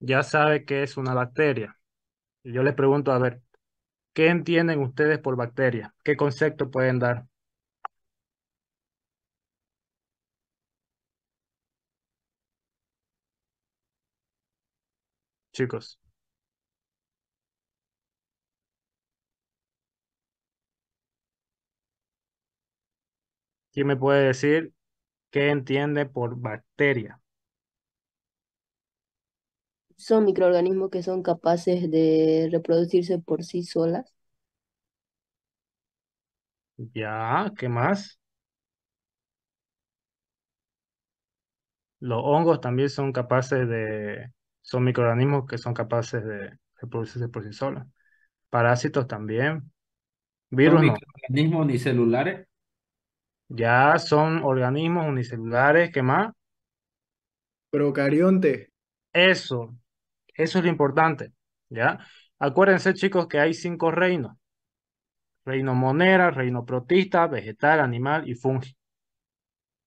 ya sabe qué es una bacteria. Y yo les pregunto, a ver, ¿qué entienden ustedes por bacteria? ¿Qué concepto pueden dar, chicos? ¿Quién me puede decir qué entiende por bacteria? Son microorganismos que son capaces de reproducirse por sí solas. Ya, ¿qué más? Los hongos también son microorganismos que son capaces de reproducirse por sí solos. Parásitos también. Son Virus no. microorganismos unicelulares. Ya son organismos unicelulares. ¿Qué más? Procarionte. Eso, eso es lo importante. ¿Ya? Acuérdense, chicos, que hay 5 reinos. Reino monera, reino protista, vegetal, animal y fungi.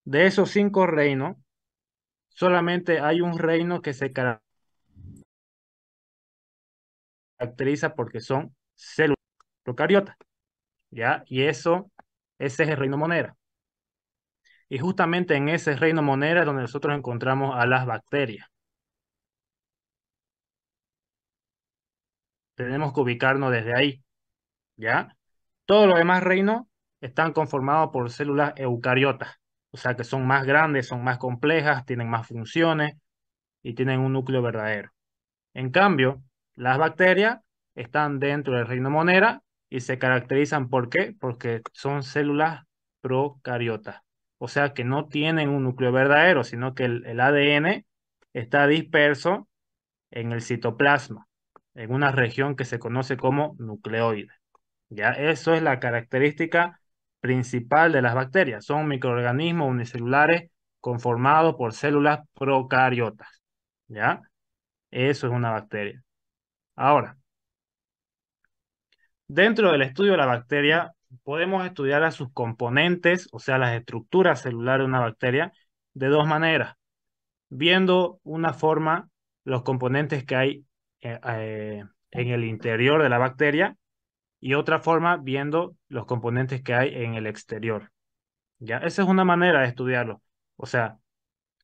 De esos 5 reinos, solamente hay un reino que se caracteriza porque son células procariotas. ¿Ya? Y ese es el reino monera. Y justamente en ese reino monera es donde nosotros encontramos a las bacterias. Tenemos que ubicarnos desde ahí, ¿ya? Todos los demás reinos están conformados por células eucariotas, o sea que son más grandes, son más complejas, tienen más funciones y tienen un núcleo verdadero. En cambio, las bacterias están dentro del reino monera y se caracterizan ¿por qué? Porque son células procariotas. O sea que no tienen un núcleo verdadero, sino que el ADN está disperso en el citoplasma, en una región que se conoce como nucleoide. Ya, eso es la característica principal de las bacterias. Son microorganismos unicelulares conformados por células procariotas. ¿Ya? Eso es una bacteria. Ahora, dentro del estudio de la bacteria, podemos estudiar a sus componentes, o sea, las estructuras celulares de una bacteria, de dos maneras. Viendo una forma, los componentes que hay en el interior de la bacteria y otra forma, viendo los componentes que hay en el exterior. ¿Ya? Esa es una manera de estudiarlo. O sea,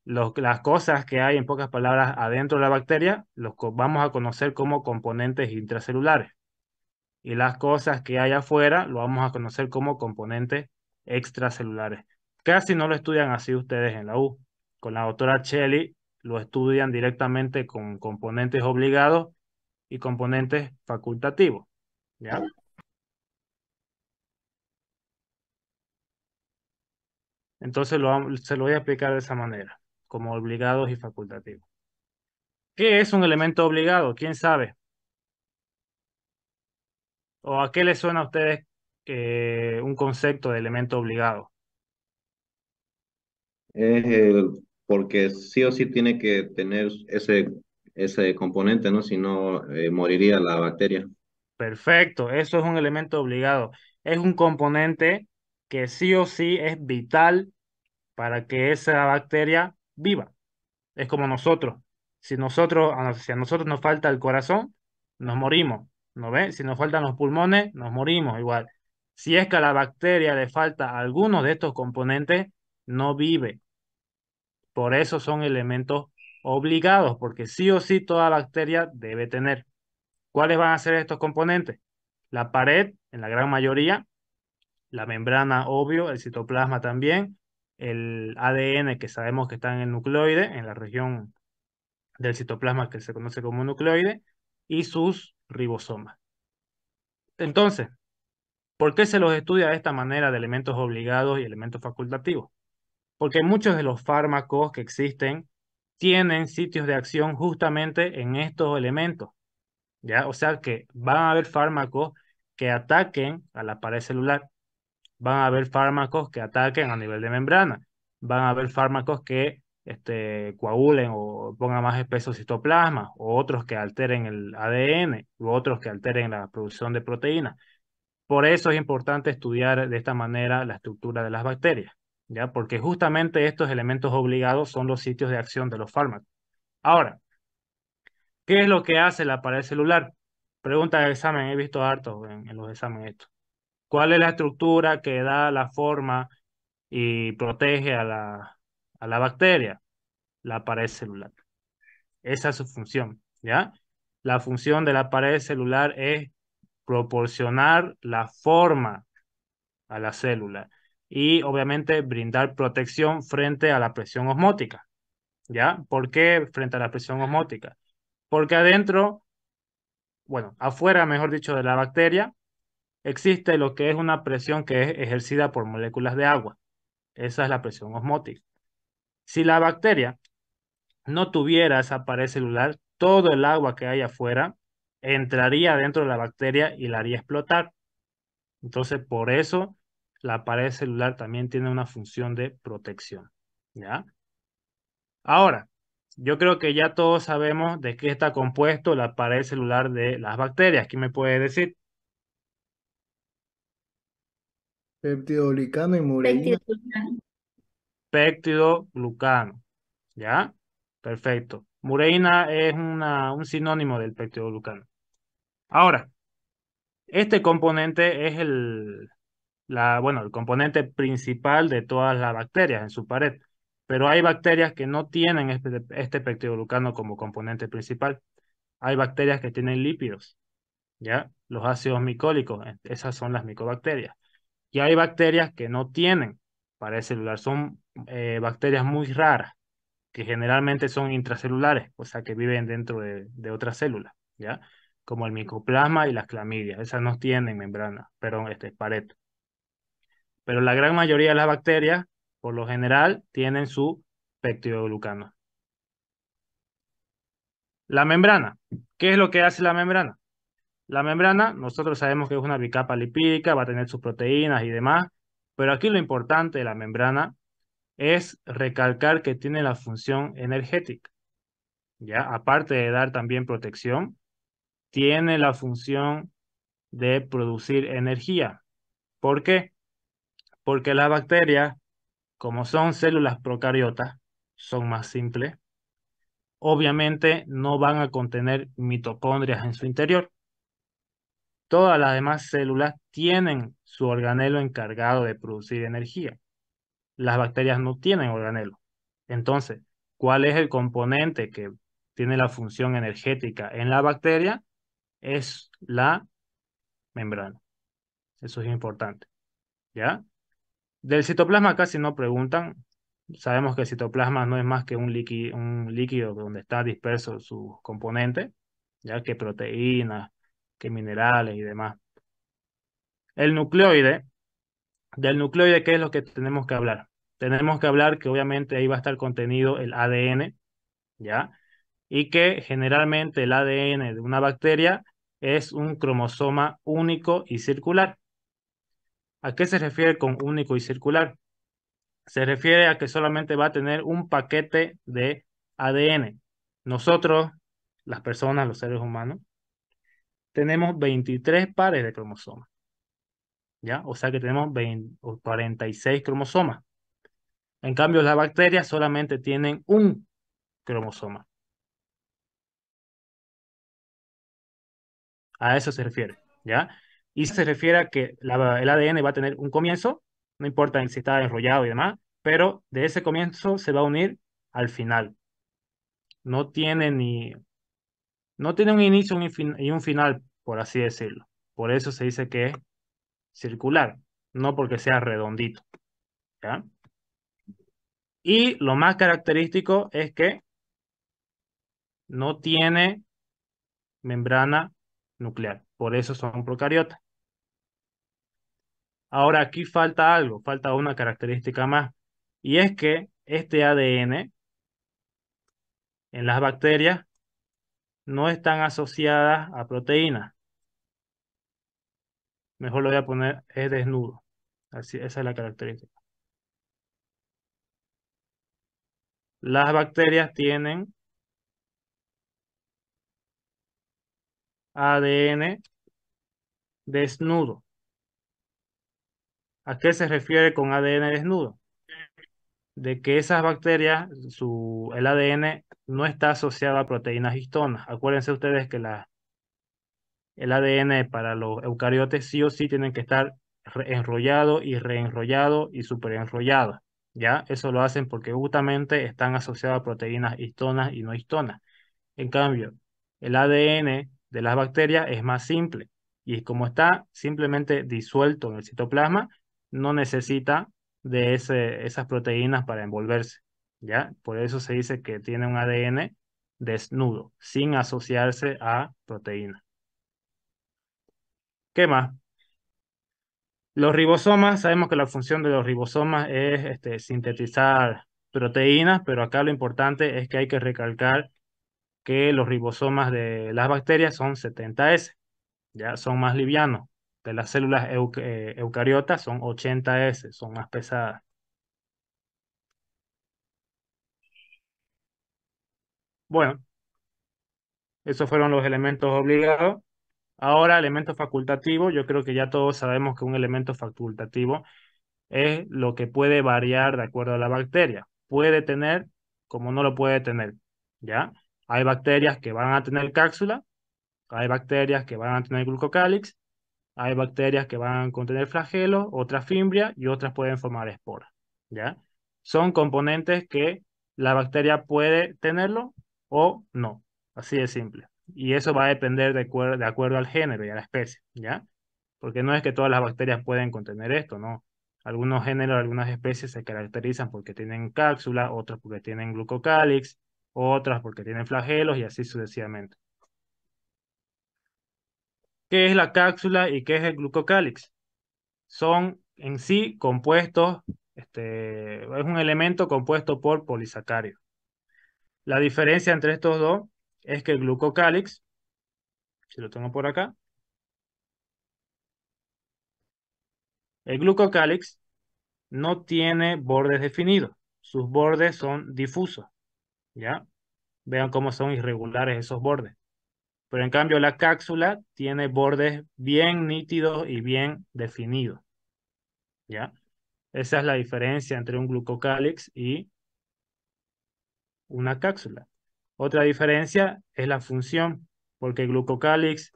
las cosas que hay, en pocas palabras, adentro de la bacteria, vamos a conocer como componentes intracelulares. Y las cosas que hay afuera lo vamos a conocer como componentes extracelulares. Casi no lo estudian así ustedes en la U. Con la doctora Shelley lo estudian directamente con componentes obligados y componentes facultativos. ¿Ya? Entonces se lo voy a explicar de esa manera, como obligados y facultativos. ¿Qué es un elemento obligado? ¿Quién sabe? ¿O a qué les suena a ustedes un concepto de elemento obligado? Es porque sí o sí tiene que tener ese componente, ¿no? Si no, moriría la bacteria. Perfecto, eso es un elemento obligado. Es un componente que sí o sí es vital para que esa bacteria viva. Es como nosotros. Si a nosotros nos falta el corazón, nos morimos. ¿No ve? Si nos faltan los pulmones, nos morimos igual. Si es que a la bacteria le falta alguno de estos componentes, no vive. Por eso son elementos obligados, porque sí o sí toda bacteria debe tener. ¿Cuáles van a ser estos componentes? La pared, en la gran mayoría, la membrana, obvio, el citoplasma también, el ADN que sabemos que está en el nucleoide, en la región del citoplasma que se conoce como nucleoide, y sus ribosomas. Entonces, ¿por qué se los estudia de esta manera de elementos obligados y elementos facultativos? Porque muchos de los fármacos que existen tienen sitios de acción justamente en estos elementos, ¿ya? O sea que van a haber fármacos que ataquen a la pared celular, van a haber fármacos que ataquen a nivel de membrana, van a haber fármacos que coagulen o pongan más espeso citoplasma, o otros que alteren el ADN, u otros que alteren la producción de proteínas. Por eso es importante estudiar de esta manera la estructura de las bacterias, ¿ya? Porque justamente estos elementos obligados son los sitios de acción de los fármacos. Ahora, ¿Qué es lo que hace la pared celular? Pregunta de examen, he visto harto en los exámenes esto. ¿Cuál es la estructura que da la forma y protege a la bacteria? La pared celular. Esa es su función, ¿ya? La función de la pared celular es proporcionar la forma a la célula y obviamente brindar protección frente a la presión osmótica, ¿ya? ¿Por qué frente a la presión osmótica? Porque adentro, bueno, afuera, mejor dicho, de la bacteria, existe lo que es una presión que es ejercida por moléculas de agua. Esa es la presión osmótica. Si la bacteria no tuviera esa pared celular, todo el agua que hay afuera entraría dentro de la bacteria y la haría explotar. Entonces, por eso la pared celular también tiene una función de protección. ¿Ya? Ahora, yo creo que ya todos sabemos de qué está compuesto la pared celular de las bacterias. ¿Quién me puede decir? Peptidoglicano y mureína. Pectidoglicano. Péptido glucano. ¿Ya? Perfecto. Mureína es un sinónimo del peptidoglucano. Ahora, este componente es bueno, el componente principal de todas las bacterias en su pared. Pero hay bacterias que no tienen este peptidoglucano como componente principal. Hay bacterias que tienen lípidos, ¿ya? Los ácidos micólicos, esas son las micobacterias. Y hay bacterias que no tienen pared celular, son bacterias muy raras, que generalmente son intracelulares, o sea, que viven dentro de otras células, ¿ya? Como el micoplasma y las clamidias, esas no tienen membrana, pero pared. Pero la gran mayoría de las bacterias, por lo general, tienen su peptidoglucano. La membrana. ¿Qué es lo que hace la membrana? La membrana, nosotros sabemos que es una bicapa lipídica, va a tener sus proteínas y demás, pero aquí lo importante de la membrana es recalcar que tiene la función energética, ¿ya? Aparte de dar también protección, tiene la función de producir energía. ¿Por qué? Porque las bacterias, como son células procariotas, son más simples, obviamente no van a contener mitocondrias en su interior. Todas las demás células tienen su organelo encargado de producir energía. Las bacterias no tienen organelo. Entonces, ¿cuál es el componente que tiene la función energética en la bacteria? Es la membrana. Eso es importante, ¿ya? Del citoplasma casi no preguntan. Sabemos que el citoplasma no es más que un líquido donde está disperso sus componentes, ya que proteínas, que minerales y demás. El nucleoide, del nucleoide, ¿qué es lo que tenemos que hablar? Tenemos que hablar que obviamente ahí va a estar contenido el ADN, ¿ya? Y que generalmente el ADN de una bacteria es un cromosoma único y circular. ¿A qué se refiere con único y circular? Se refiere a que solamente va a tener un paquete de ADN. Nosotros, las personas, los seres humanos, tenemos 23 pares de cromosomas, ¿ya? O sea que tenemos 46 cromosomas. En cambio, las bacterias solamente tienen un cromosoma. A eso se refiere, ¿ya? Y se refiere a que el ADN va a tener un comienzo, no importa si está enrollado y demás, pero de ese comienzo se va a unir al final. No tiene no tiene un inicio y un final, por así decirlo. Por eso se dice que es circular, no porque sea redondito, ¿ya? Y lo más característico es que no tiene membrana nuclear, por eso son procariotas. Ahora aquí falta algo, falta una característica más, y es que este ADN en las bacterias no están asociadas a proteínas. Mejor lo voy a poner, es desnudo. Así, esa es la característica. Las bacterias tienen ADN desnudo. ¿A qué se refiere con ADN desnudo? de que esas bacterias, el ADN no está asociado a proteínas histonas. Acuérdense ustedes que el ADN para los eucariotes sí o sí tienen que estar enrollado y reenrollado y superenrollado. ¿Ya? Eso lo hacen porque justamente están asociados a proteínas histonas y no histonas. En cambio, el ADN de las bacterias es más simple y como está simplemente disuelto en el citoplasma, no necesita de esas proteínas para envolverse, ¿ya? Por eso se dice que tiene un ADN desnudo, sin asociarse a proteínas. ¿Qué más? Los ribosomas, sabemos que la función de los ribosomas es sintetizar proteínas, pero acá lo importante es que hay que recalcar que los ribosomas de las bacterias son 70S, ya son más livianos. De las células eucariotas son 80S, son más pesadas. Bueno, esos fueron los elementos obligados. Ahora, elementos facultativos, yo creo que ya todos sabemos que un elemento facultativo es lo que puede variar de acuerdo a la bacteria. Puede tener como no lo puede tener, ¿ya? Hay bacterias que van a tener cápsula, hay bacterias que van a tener glucocálix, hay bacterias que van a contener flagelos, otras fimbria y otras pueden formar esporas, ¿ya? Son componentes que la bacteria puede tenerlo o no, así de simple. Y eso va a depender de acuerdo al género y a la especie, ¿ya? Porque no es que todas las bacterias pueden contener esto, ¿no? Algunos géneros, algunas especies se caracterizan porque tienen cápsula, otras porque tienen glucocálix, otras porque tienen flagelos y así sucesivamente. ¿Qué es la cápsula y qué es el glucocálix? Son en sí compuestos, es un elemento compuesto por polisacáridos. La diferencia entre estos dos es que el glucocálix, si lo tengo por acá, el glucocálix no tiene bordes definidos, sus bordes son difusos, ¿ya? Vean cómo son irregulares esos bordes. Pero en cambio la cápsula tiene bordes bien nítidos y bien definidos, ¿ya? Esa es la diferencia entre un glucocálix y una cápsula. Otra diferencia es la función, porque el glucocálix,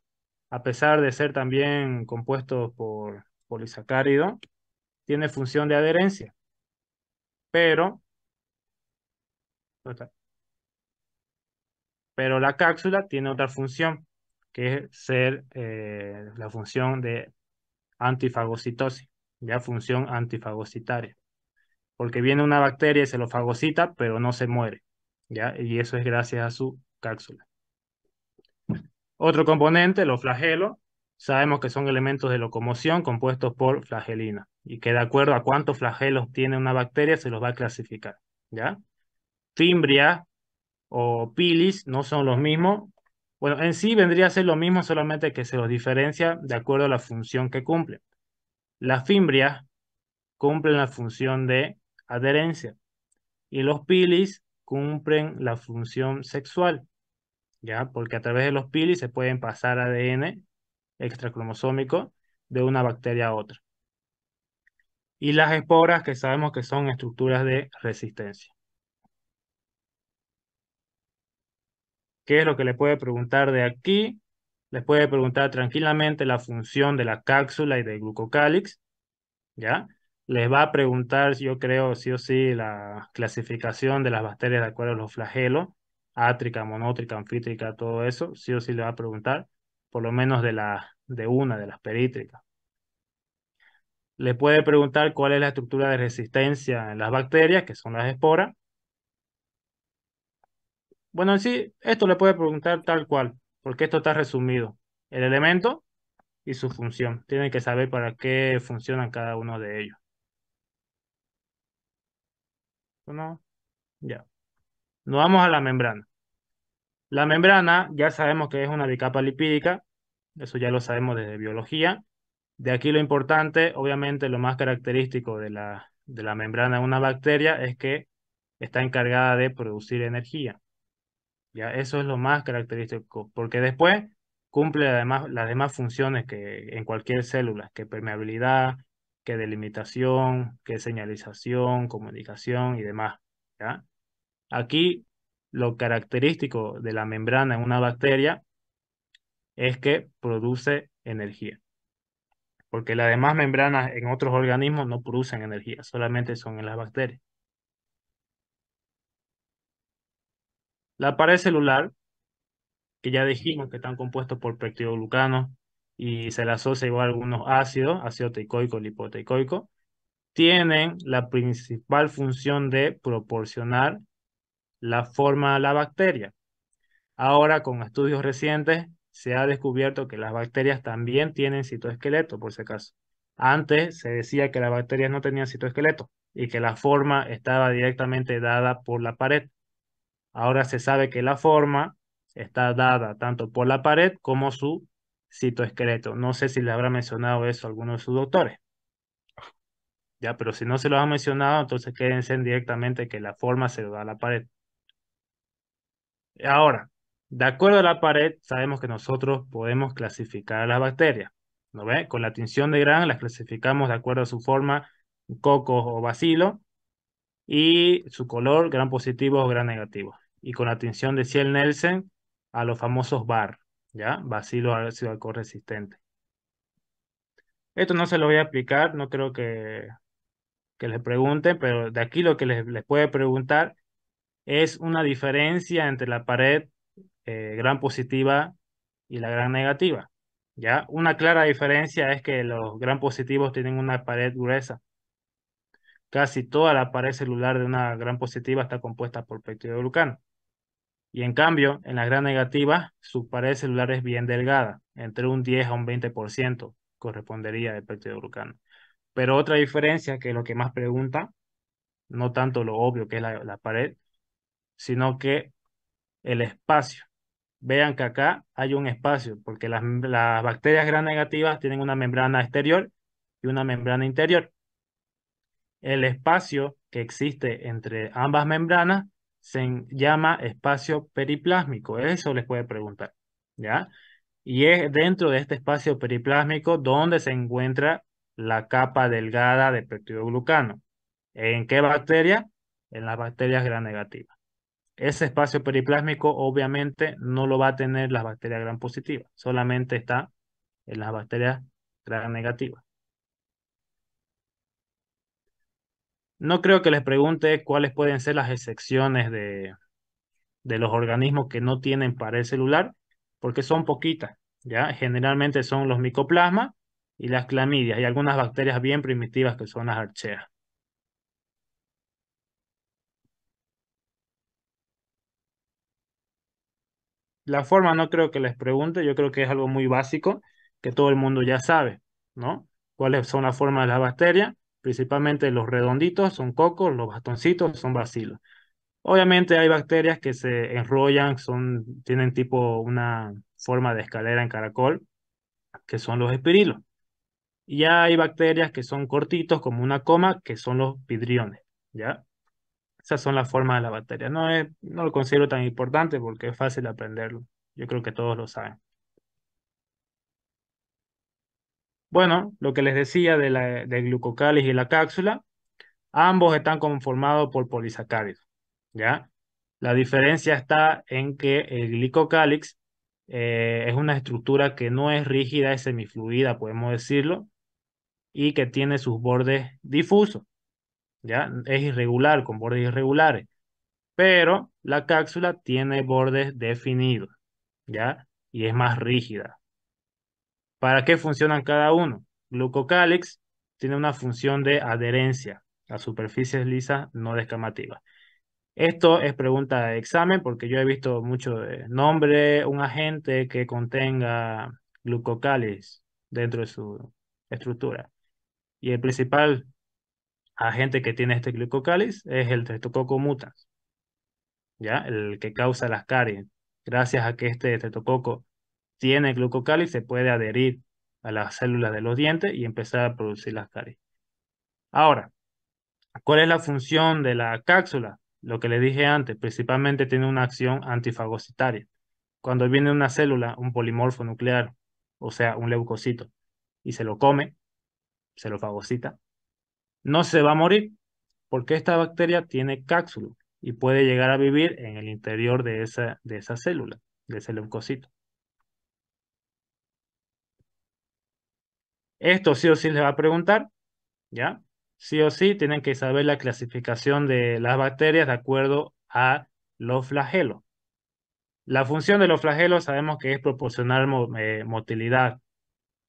a pesar de ser también compuesto por polisacárido, tiene función de adherencia, pero, pero la cápsula tiene otra función, que es ser la función de antifagocitosis, ya función antifagocitaria, porque viene una bacteria y se lo fagocita, pero no se muere, ya, y eso es gracias a su cápsula. Otro componente, los flagelos, sabemos que son elementos de locomoción compuestos por flagelina y que de acuerdo a cuántos flagelos tiene una bacteria se los va a clasificar, ¿ya? Fimbria o pilis no son los mismos. Bueno, en sí vendría a ser lo mismo, solamente que se los diferencia de acuerdo a la función que cumplen. Las fimbrias cumplen la función de adherencia y los pilis cumplen la función sexual, ¿ya? Porque a través de los pilis se pueden pasar ADN extracromosómico de una bacteria a otra. Y las esporas, que sabemos que son estructuras de resistencia. ¿Qué es lo que le puede preguntar de aquí? Les puede preguntar tranquilamente la función de la cápsula y del glucocálix, ¿ya? Les va a preguntar, yo creo, sí o sí, la clasificación de las bacterias de acuerdo a los flagelos, átrica, monótrica, anfítrica, todo eso, sí o sí le va a preguntar, por lo menos de una de las perítricas. Le puede preguntar cuál es la estructura de resistencia en las bacterias, que son las esporas. Bueno, en sí, esto le puede preguntar tal cual, porque esto está resumido. El elemento y su función. Tienen que saber para qué funcionan cada uno de ellos. ¿No? Ya. Nos vamos a la membrana. La membrana ya sabemos que es una bicapa lipídica, eso ya lo sabemos desde biología. De aquí lo importante, obviamente lo más característico de la membrana de una bacteria es que está encargada de producir energía. Ya, eso es lo más característico, porque después cumple además las demás funciones que en cualquier célula, que permeabilidad, que delimitación, que señalización, comunicación y demás, ¿ya? Aquí lo característico de la membrana en una bacteria es que produce energía, porque las demás membranas en otros organismos no producen energía, solamente son en las bacterias. La pared celular, que ya dijimos que están compuestos por peptidoglucanos y se le asocia igual a algunos ácidos, ácido teicoico, lipoteicoico, tienen la principal función de proporcionar la forma a la bacteria. Ahora, con estudios recientes, se ha descubierto que las bacterias también tienen citoesqueleto, por si acaso. Antes se decía que las bacterias no tenían citoesqueleto y que la forma estaba directamente dada por la pared. Ahora se sabe que la forma está dada tanto por la pared como su citoesqueleto. No sé si le habrá mencionado eso a alguno de sus doctores. Ya, pero si no se lo han mencionado, entonces quédense en directamente que la forma se lo da a la pared. Ahora, de acuerdo a la pared, sabemos que nosotros podemos clasificar a las bacterias. ¿No ve? Con la tinción de Gram las clasificamos de acuerdo a su forma, cocos o bacilo, y su color, Gram positivo o Gram negativo. Y con la tinción de Ciel-Nielsen a los famosos BAR, ¿ya? Bacilo ácido alcohol resistente. Esto no se lo voy a explicar, no creo que les pregunten, pero de aquí lo que les puede preguntar es una diferencia entre la pared Gram positiva y la Gram negativa. ¿Ya? Una clara diferencia es que los Gram positivos tienen una pared gruesa. Casi toda la pared celular de una Gram positiva está compuesta por peptidoglucano. Y en cambio, en la Gram negativa, su pared celular es bien delgada, entre un 10 a un 20% correspondería de peptidoglucano. Pero otra diferencia, que es lo que más pregunta, no tanto lo obvio que es la pared, sino que el espacio. Vean que acá hay un espacio, porque las bacterias gram negativas tienen una membrana exterior y una membrana interior. El espacio que existe entre ambas membranas se llama espacio periplásmico. Eso les puede preguntar, ¿ya? Y es dentro de este espacio periplásmico donde se encuentra la capa delgada de peptidoglucano. ¿En qué bacteria? En las bacterias gram negativas. Ese espacio periplásmico obviamente no lo va a tener las bacterias gram positivas, solamente está en las bacterias gram negativas. No creo que les pregunte cuáles pueden ser las excepciones de los organismos que no tienen pared celular, porque son poquitas, ¿ya? Generalmente son los micoplasmas y las clamidias y algunas bacterias bien primitivas que son las archeas. La forma no creo que les pregunte, yo creo que es algo muy básico que todo el mundo ya sabe, ¿no? ¿Cuáles son las formas de las bacterias? Principalmente los redonditos son cocos, los bastoncitos son bacilos. Obviamente hay bacterias que se enrollan, tienen tipo una forma de escalera en caracol, que son los espirilos. Y ya hay bacterias que son cortitos, como una coma, que son los vidriones, ¿ya? Esas son las formas de la bacteria. No lo considero tan importante porque es fácil aprenderlo. Yo creo que todos lo saben. Bueno, lo que les decía del glucocáliz y la cápsula, ambos están conformados por polisacáridos, ¿ya? La diferencia está en que el glicocálix es una estructura que no es rígida, es semifluida, podemos decirlo, y que tiene sus bordes difusos, ¿ya? Es irregular, con bordes irregulares, pero la cápsula tiene bordes definidos, ¿ya? Y es más rígida. ¿Para qué funcionan cada uno? Glucocálix tiene una función de adherencia a superficies lisas no descamativas. Esto es pregunta de examen porque yo he visto mucho de nombre, un agente que contenga glucocálix dentro de su estructura. Y el principal agente que tiene este glucocálix es el Streptococcus mutans, ¿ya? El que causa las caries. Gracias a que este Streptococcus tiene glucocálix, se puede adherir a las células de los dientes y empezar a producir las caries. Ahora, ¿cuál es la función de la cápsula? Lo que les dije antes, principalmente tiene una acción antifagocitaria. Cuando viene una célula, un polimorfo nuclear, o sea, un leucocito, y se lo come, celofagocita, no se va a morir porque esta bacteria tiene cápsula y puede llegar a vivir en el interior de esa célula, de ese leucocito. Esto sí o sí les va a preguntar, ¿ya? Sí o sí tienen que saber la clasificación de las bacterias de acuerdo a los flagelos. La función de los flagelos sabemos que es proporcionar motilidad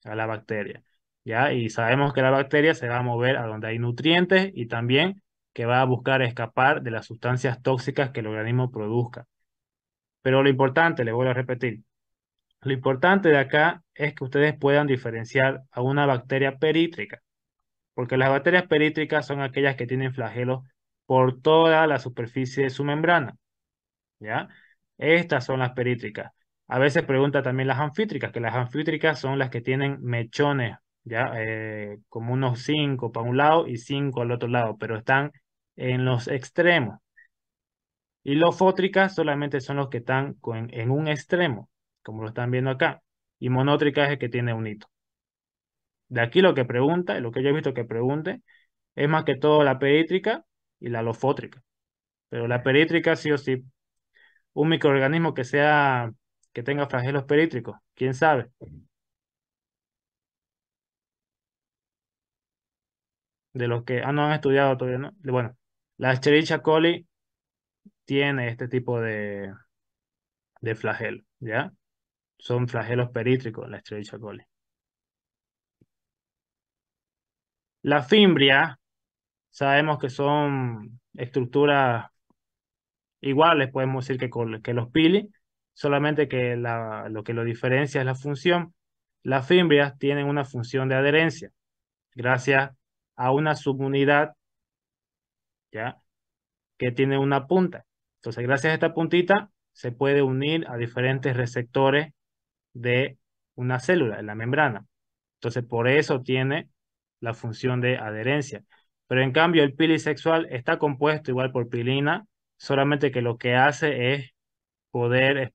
a la bacteria, ¿ya? Y sabemos que la bacteria se va a mover a donde hay nutrientes y también que va a buscar escapar de las sustancias tóxicas que el organismo produzca. Pero lo importante, le voy a repetir, lo importante de acá es que ustedes puedan diferenciar a una bacteria perítrica, porque las bacterias perítricas son aquellas que tienen flagelos por toda la superficie de su membrana, ¿ya? Estas son las perítricas. A veces pregunta también las anfítricas, que las anfítricas son las que tienen mechones, ¿ya? Como unos 5 para un lado y 5 al otro lado, pero están en los extremos. Y los fótricas solamente son los que están en un extremo, como lo están viendo acá. Y monótrica es el que tiene un hito. De aquí lo que pregunta, lo que yo he visto que pregunte, es más que todo la perítrica y la alofótrica. Pero la perítrica sí o sí, un microorganismo que tenga flagelos perítricos, quién sabe. De los que no han estudiado todavía, ¿no? Bueno, la Escherichia coli tiene este tipo de flagelo, ¿ya? Son flagelos perítricos, la Escherichia coli. La fimbria, sabemos que son estructuras iguales, podemos decir que los pili, solamente que lo que lo diferencia es la función. Las fimbrias tienen una función de adherencia, gracias a una subunidad, ¿ya? Que tiene una punta. Entonces, gracias a esta puntita, se puede unir a diferentes receptores de una célula, en la membrana. Entonces, por eso tiene la función de adherencia. Pero en cambio, el pili sexual está compuesto igual por pilina, solamente que lo que hace es poder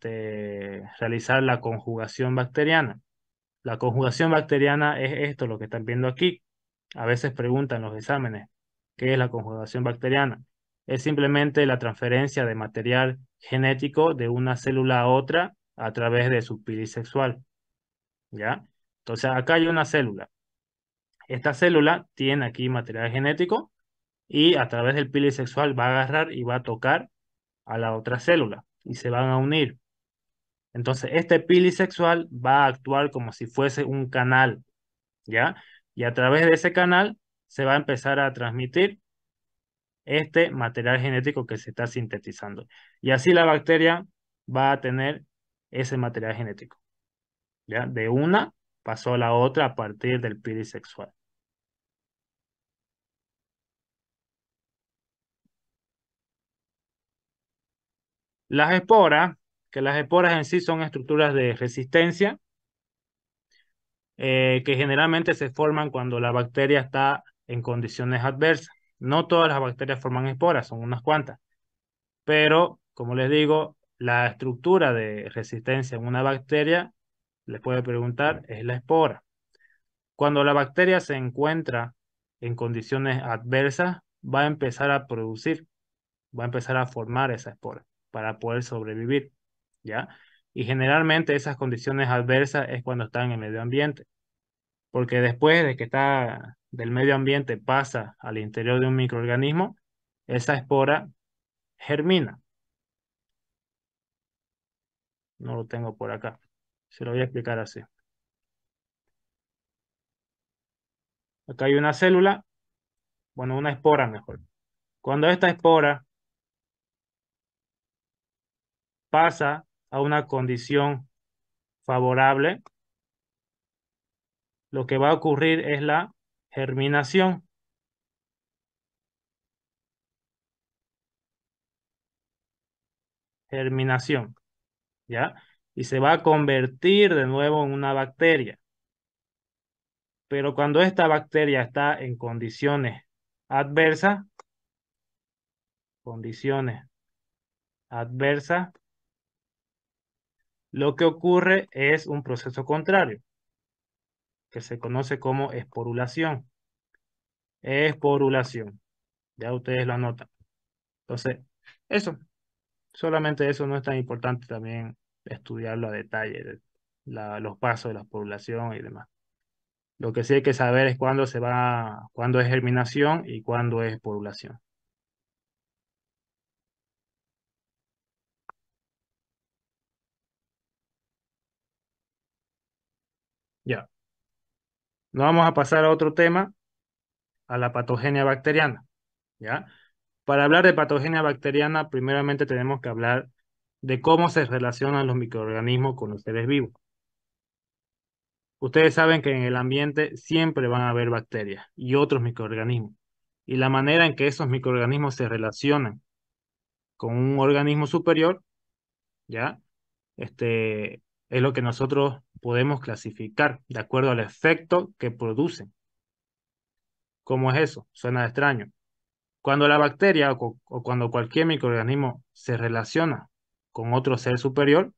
realizar la conjugación bacteriana. La conjugación bacteriana es esto, lo que están viendo aquí. A veces preguntan los exámenes, ¿qué es la conjugación bacteriana? Es simplemente la transferencia de material genético de una célula a otra a través de su pili sexual, ¿ya? Entonces, acá hay una célula. Esta célula tiene aquí material genético y a través del pili sexual va a agarrar y va a tocar a la otra célula y se van a unir. Entonces, este pili sexual va a actuar como si fuese un canal, ¿ya? Y a través de ese canal se va a empezar a transmitir este material genético que se está sintetizando. Y así la bacteria va a tener ese material genético, ¿ya? De una pasó a la otra a partir del pili sexual. Las esporas, que las esporas en sí son estructuras de resistencia que generalmente se forman cuando la bacteria está en condiciones adversas. No todas las bacterias forman esporas, son unas cuantas. Pero, como les digo, la estructura de resistencia en una bacteria, les puede preguntar, es la espora. Cuando la bacteria se encuentra en condiciones adversas, va a empezar a producir, va a empezar a formar esa espora para poder sobrevivir, ¿ya? Y generalmente esas condiciones adversas es cuando están en el medio ambiente, porque después de que está del medio ambiente pasa al interior de un microorganismo, esa espora germina. No lo tengo por acá. Se lo voy a explicar así. Acá hay una célula, bueno, una espora mejor. Cuando esta espora pasa a una condición favorable, lo que va a ocurrir es la germinación. Germinación, ¿ya? Y se va a convertir de nuevo en una bacteria. Pero cuando esta bacteria está en condiciones adversas, lo que ocurre es un proceso contrario, que se conoce como esporulación. es por ovulación. Ya ustedes lo anotan. Entonces, eso, solamente eso no es tan importante también estudiarlo a detalle, los pasos de la población y demás. Lo que sí hay que saber es cuándo es germinación y cuándo es población. Ya. Nos vamos a pasar a otro tema, a la patogenia bacteriana. ¿Ya? Para hablar de patogenia bacteriana, primeramente tenemos que hablar de cómo se relacionan los microorganismos con los seres vivos. Ustedes saben que en el ambiente siempre van a haber bacterias y otros microorganismos. Y la manera en que esos microorganismos se relacionan con un organismo superior, ¿ya? Es lo que nosotros podemos clasificar de acuerdo al efecto que producen. ¿Cómo es eso? Suena extraño. Cuando la bacteria o cuando cualquier microorganismo se relaciona con otro ser superior,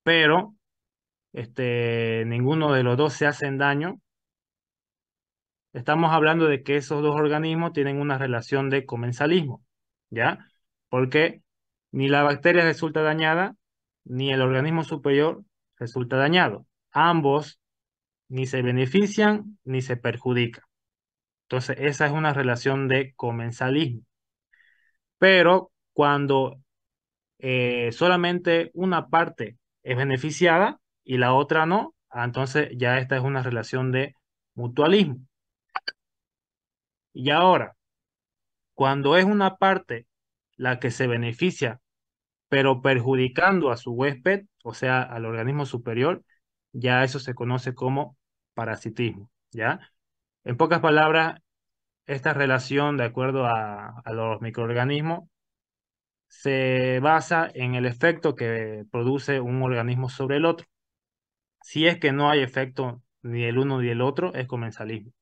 pero ninguno de los dos se hacen daño, estamos hablando de que esos dos organismos tienen una relación de comensalismo, ¿ya? Porque ni la bacteria resulta dañada, ni el organismo superior resulta dañado. Ambos ni se benefician ni se perjudican. Entonces, esa es una relación de comensalismo. Pero cuando solamente una parte es beneficiada y la otra no, entonces ya esta es una relación de mutualismo. Y ahora, cuando es una parte la que se beneficia, pero perjudicando a su huésped, o sea, al organismo superior, ya eso se conoce como parasitismo, ¿ya? En pocas palabras, esta relación, de acuerdo a los microorganismos, se basa en el efecto que produce un organismo sobre el otro. Si es que no hay efecto ni el uno ni el otro, es comensalismo.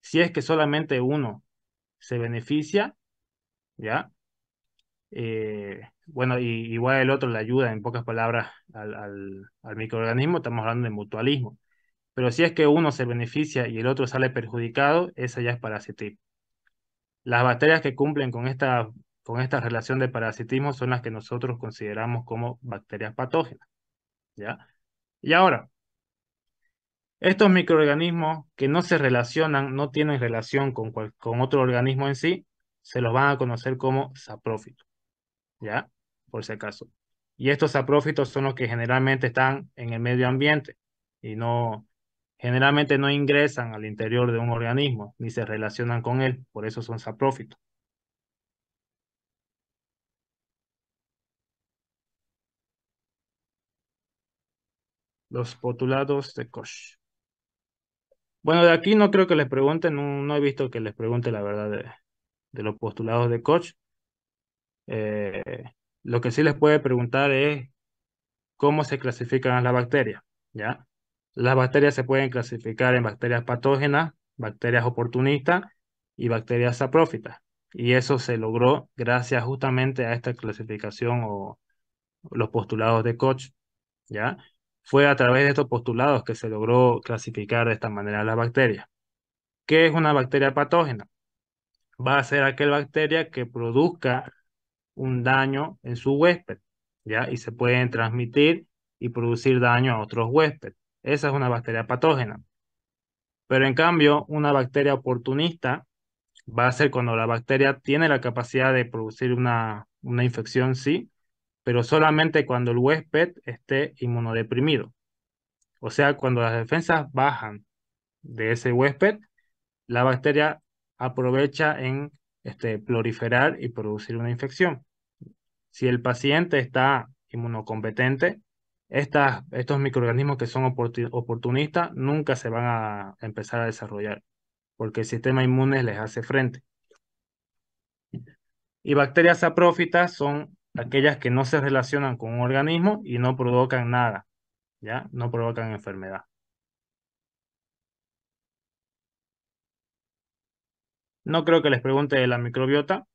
Si es que solamente uno se beneficia, ¿ya? Bueno, y igual el otro le ayuda, en pocas palabras, al microorganismo, estamos hablando de mutualismo. Pero si es que uno se beneficia y el otro sale perjudicado, esa ya es parasitismo. Las bacterias que cumplen con esta relación de parasitismo son las que nosotros consideramos como bacterias patógenas, ¿ya? Y ahora, estos microorganismos que no se relacionan, no tienen relación con otro organismo en sí, se los van a conocer como saprófitos, ¿ya? Por si acaso. Y estos saprófitos son los que generalmente están en el medio ambiente y generalmente no ingresan al interior de un organismo ni se relacionan con él, por eso son saprófitos. Los postulados de Koch. Bueno, de aquí no creo que les pregunten, no he visto que les pregunte la verdad de los postulados de Koch. Eh, lo que sí les puede preguntar es cómo se clasifican las bacterias, ¿ya? Las bacterias se pueden clasificar en bacterias patógenas, bacterias oportunistas y bacterias saprófitas. Y eso se logró gracias justamente a esta clasificación o los postulados de Koch, ¿ya? Fue a través de estos postulados que se logró clasificar de esta manera las bacterias. ¿Qué es una bacteria patógena? Va a ser aquella bacteria que produzca un daño en su huésped, ¿ya? Y se pueden transmitir y producir daño a otros huéspedes. Esa es una bacteria patógena. Pero en cambio, una bacteria oportunista va a ser cuando la bacteria tiene la capacidad de producir una infección, sí, pero solamente cuando el huésped esté inmunodeprimido. O sea, cuando las defensas bajan de ese huésped, la bacteria aprovecha en proliferar y producir una infección. Si el paciente está inmunocompetente, estos microorganismos que son oportunistas nunca se van a empezar a desarrollar porque el sistema inmune les hace frente. Y bacterias saprófitas son aquellas que no se relacionan con un organismo y no provocan nada, ¿ya? No provocan enfermedad. No creo que les pregunte de la microbiota.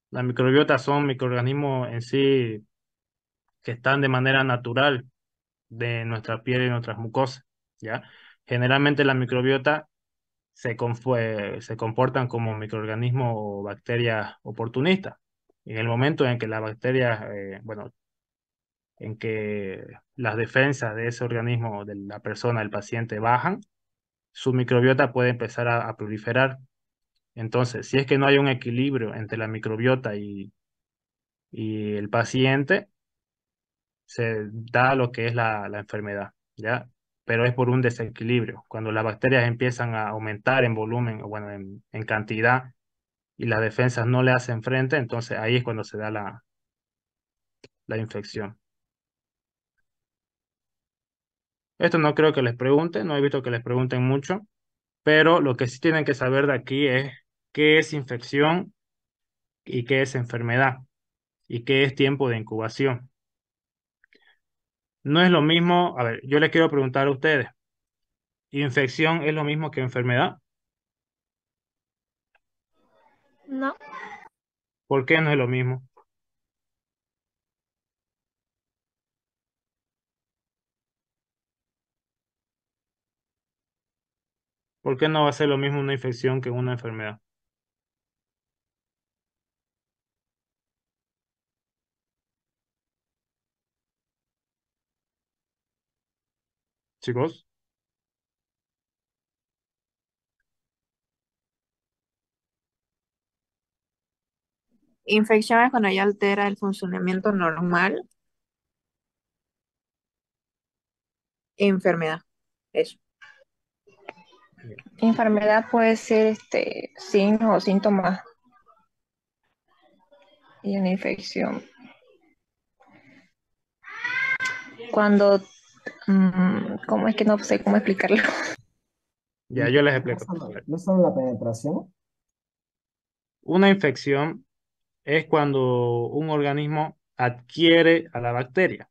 La microbiota son microorganismos en sí que están de manera natural de nuestra piel y nuestras mucosas, ¿ya? Generalmente la microbiota se comportan como microorganismos o bacterias oportunistas. En el momento en que las bacterias, bueno, en que las defensas de ese organismo, de la persona, del paciente, bajan, su microbiota puede empezar a proliferar. Entonces, si es que no hay un equilibrio entre la microbiota y el paciente, se da lo que es la enfermedad, ¿ya? Pero es por un desequilibrio. Cuando las bacterias empiezan a aumentar en volumen, o bueno, en cantidad, y las defensas no le hacen frente, entonces ahí es cuando se da la infección. Esto no creo que les pregunten, no he visto que les pregunten mucho, pero lo que sí tienen que saber de aquí es qué es infección y qué es enfermedad y qué es tiempo de incubación. No es lo mismo, a ver, yo les quiero preguntar a ustedes, ¿infección es lo mismo que enfermedad? No, ¿Por qué no es lo mismo? ¿Por qué no va a ser lo mismo una infección que una enfermedad? Chicos, infección es cuando ya altera el funcionamiento normal. Enfermedad. Eso. Enfermedad puede ser signos o síntomas y una infección. Cuando, ¿cómo es que no sé cómo explicarlo? ya yo les explico. A ver, ¿No solo la penetración? una infección es cuando un organismo adquiere a la bacteria,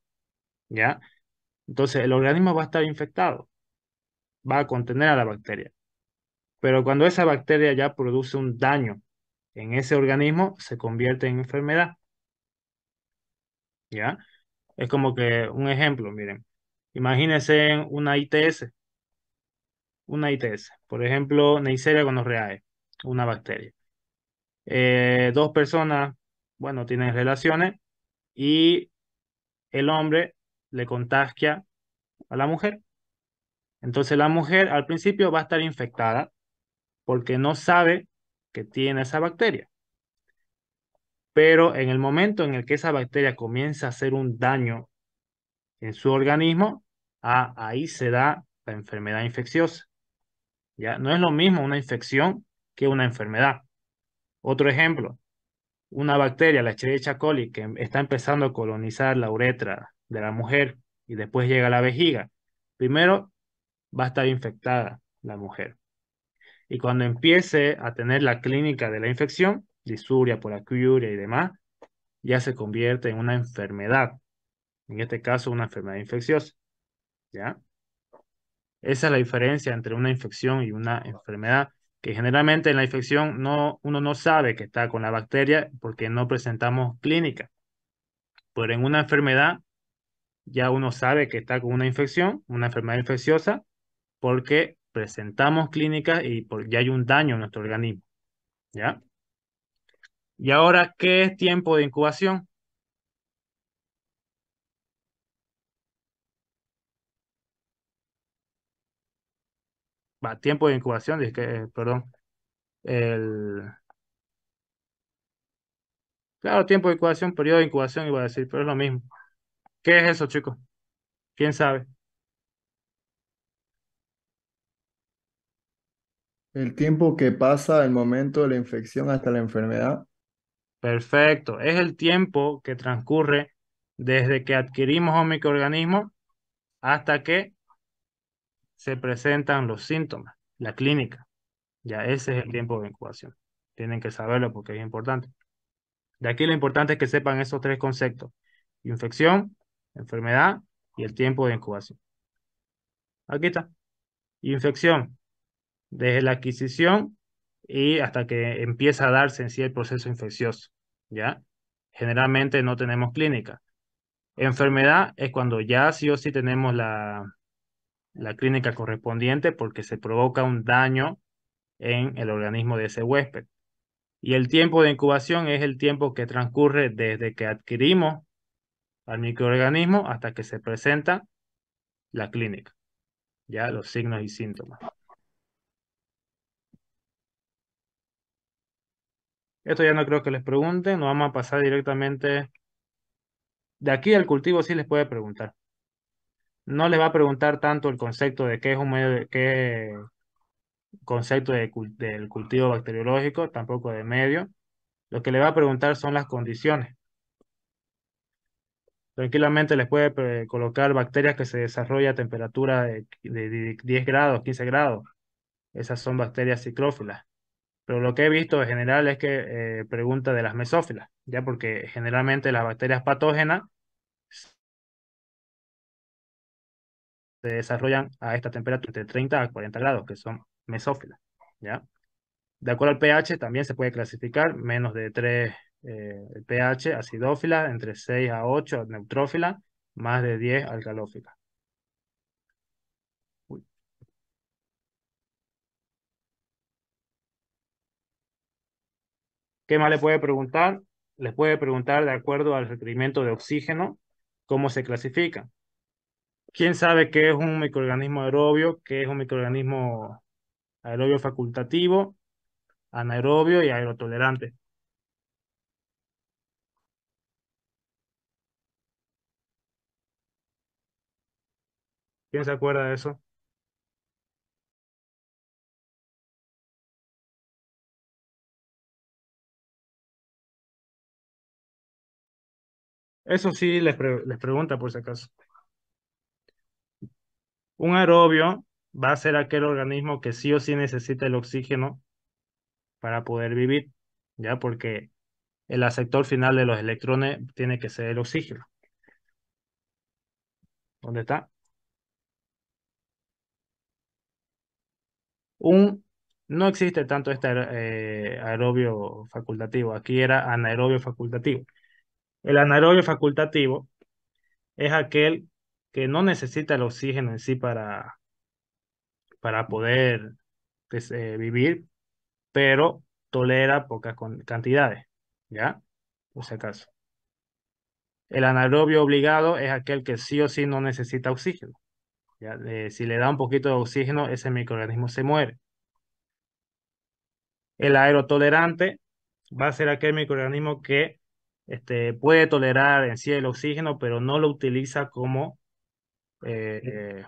¿ya? Entonces el organismo va a estar infectado, va a contener a la bacteria. Pero cuando esa bacteria ya produce un daño en ese organismo, se convierte en enfermedad, ¿ya? Es como que un ejemplo, miren, imagínense una ITS, por ejemplo, Neisseria gonorrhoeae, una bacteria. Dos personas, bueno, tienen relaciones y el hombre le contagia a la mujer. Entonces la mujer al principio va a estar infectada porque no sabe que tiene esa bacteria. Pero en el momento en el que esa bacteria comienza a hacer un daño en su organismo, ahí se da la enfermedad infecciosa. ¿Ya? No es lo mismo una infección que una enfermedad. Otro ejemplo, una bacteria, la Escherichia coli, que está empezando a colonizar la uretra de la mujer y después llega a la vejiga. Primero va a estar infectada la mujer. Y cuando empiece a tener la clínica de la infección, disuria, poliacuria y demás, ya se convierte en una enfermedad. En este caso, una enfermedad infecciosa. ¿Ya? Esa es la diferencia entre una infección y una enfermedad, que generalmente en la infección uno no sabe que está con la bacteria porque no presentamos clínica. Pero en una enfermedad ya uno sabe que está con una infección, una enfermedad infecciosa, porque presentamos clínicas y ya hay un daño en nuestro organismo. ¿Ya? Y ahora, ¿qué es tiempo de incubación? Va, tiempo de incubación, perdón. El, claro, tiempo de incubación, periodo de incubación, iba a decir, pero es lo mismo. ¿Qué es eso, chicos? ¿Quién sabe? El tiempo que pasa del momento de la infección hasta la enfermedad. Perfecto. Es el tiempo que transcurre desde que adquirimos un microorganismo hasta que se presentan los síntomas, la clínica. Ya ese es el tiempo de incubación. Tienen que saberlo porque es importante. De aquí lo importante es que sepan esos tres conceptos: infección, enfermedad y el tiempo de incubación. Aquí está. Infección, desde la adquisición y hasta que empieza a darse en sí el proceso infeccioso. ¿Ya? Generalmente no tenemos clínica. Enfermedad es cuando ya sí o sí tenemos la clínica correspondiente porque se provoca un daño en el organismo de ese huésped. Y el tiempo de incubación es el tiempo que transcurre desde que adquirimos al microorganismo hasta que se presenta la clínica, ya los signos y síntomas. Esto ya no creo que les pregunten, nos vamos a pasar directamente. De aquí al cultivo sí les puede preguntar. No les va a preguntar tanto el concepto de qué es un medio, qué concepto del cultivo bacteriológico, tampoco de medio. Lo que le va a preguntar son las condiciones. Tranquilamente les puede colocar bacterias que se desarrollan a temperatura de 10 grados, 15 grados. Esas son bacterias ciclófilas. Pero lo que he visto en general es que pregunta de las mesófilas, ya porque generalmente las bacterias patógenas se desarrollan a esta temperatura entre 30 a 40 grados, que son mesófilas, ¿ya? De acuerdo al pH también se puede clasificar menos de 3 el pH acidófila, entre 6 a 8 neutrófila, más de 10 alcalófila. Uy. ¿Qué más le puede preguntar? Les puede preguntar de acuerdo al requerimiento de oxígeno, cómo se clasifican. ¿Quién sabe qué es un microorganismo aerobio, qué es un microorganismo aerobio facultativo, anaerobio y aerotolerante? ¿Quién se acuerda de eso? Eso sí les pregunta por si acaso. Un aerobio va a ser aquel organismo que sí o sí necesita el oxígeno para poder vivir, ¿ya? Porque el aceptor final de los electrones tiene que ser el oxígeno. ¿Dónde está? Un, no existe tanto este aerobio facultativo. Aquí era anaerobio facultativo. El anaerobio facultativo es aquel que no necesita el oxígeno en sí para poder pues, vivir, pero tolera pocas cantidades, ¿ya? Por si acaso. El anaerobio obligado es aquel que sí o sí no necesita oxígeno, ¿ya? Si le da un poquito de oxígeno, ese microorganismo se muere. El aerotolerante va a ser aquel microorganismo que puede tolerar en sí el oxígeno, pero no lo utiliza como eh, eh,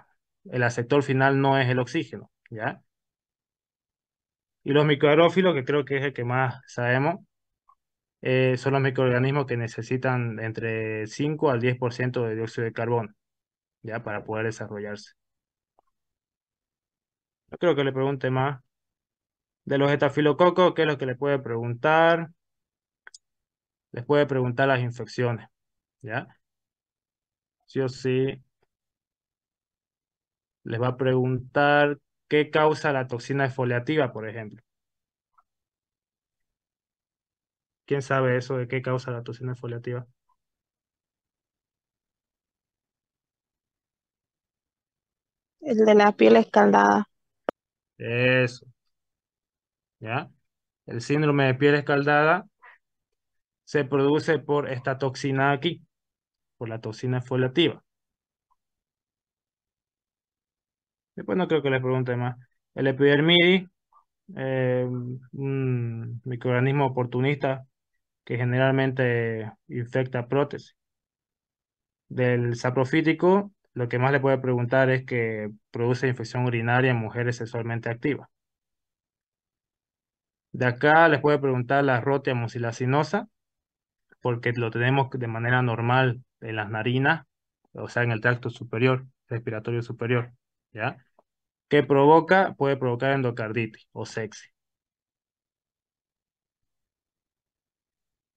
el aceptor final no es el oxígeno, ¿ya? Y los microaerófilos, que creo que es el que más sabemos, son los microorganismos que necesitan entre 5 al 10% de dióxido de carbono, ¿ya? Para poder desarrollarse. Yo creo que le pregunte más. De los estafilococos, ¿qué es lo que le puede preguntar? Les puede preguntar las infecciones, ¿ya? Sí o sí, les va a preguntar qué causa la toxina exfoliativa, por ejemplo. ¿Quién sabe eso de qué causa la toxina exfoliativa? El de la piel escaldada. Eso, ¿ya? El síndrome de piel escaldada se produce por esta toxina aquí, por la toxina exfoliativa. Después no creo que les pregunte más. El epidermidis, un microorganismo oportunista que generalmente infecta prótesis. Del saprofítico, lo que más le puede preguntar es que produce infección urinaria en mujeres sexualmente activas. De acá les puede preguntar la rotia mucilaginosa, porque lo tenemos de manera normal en las narinas, o sea, en el tracto superior, respiratorio superior, ¿ya? ¿Qué provoca? Puede provocar endocarditis o sepsis.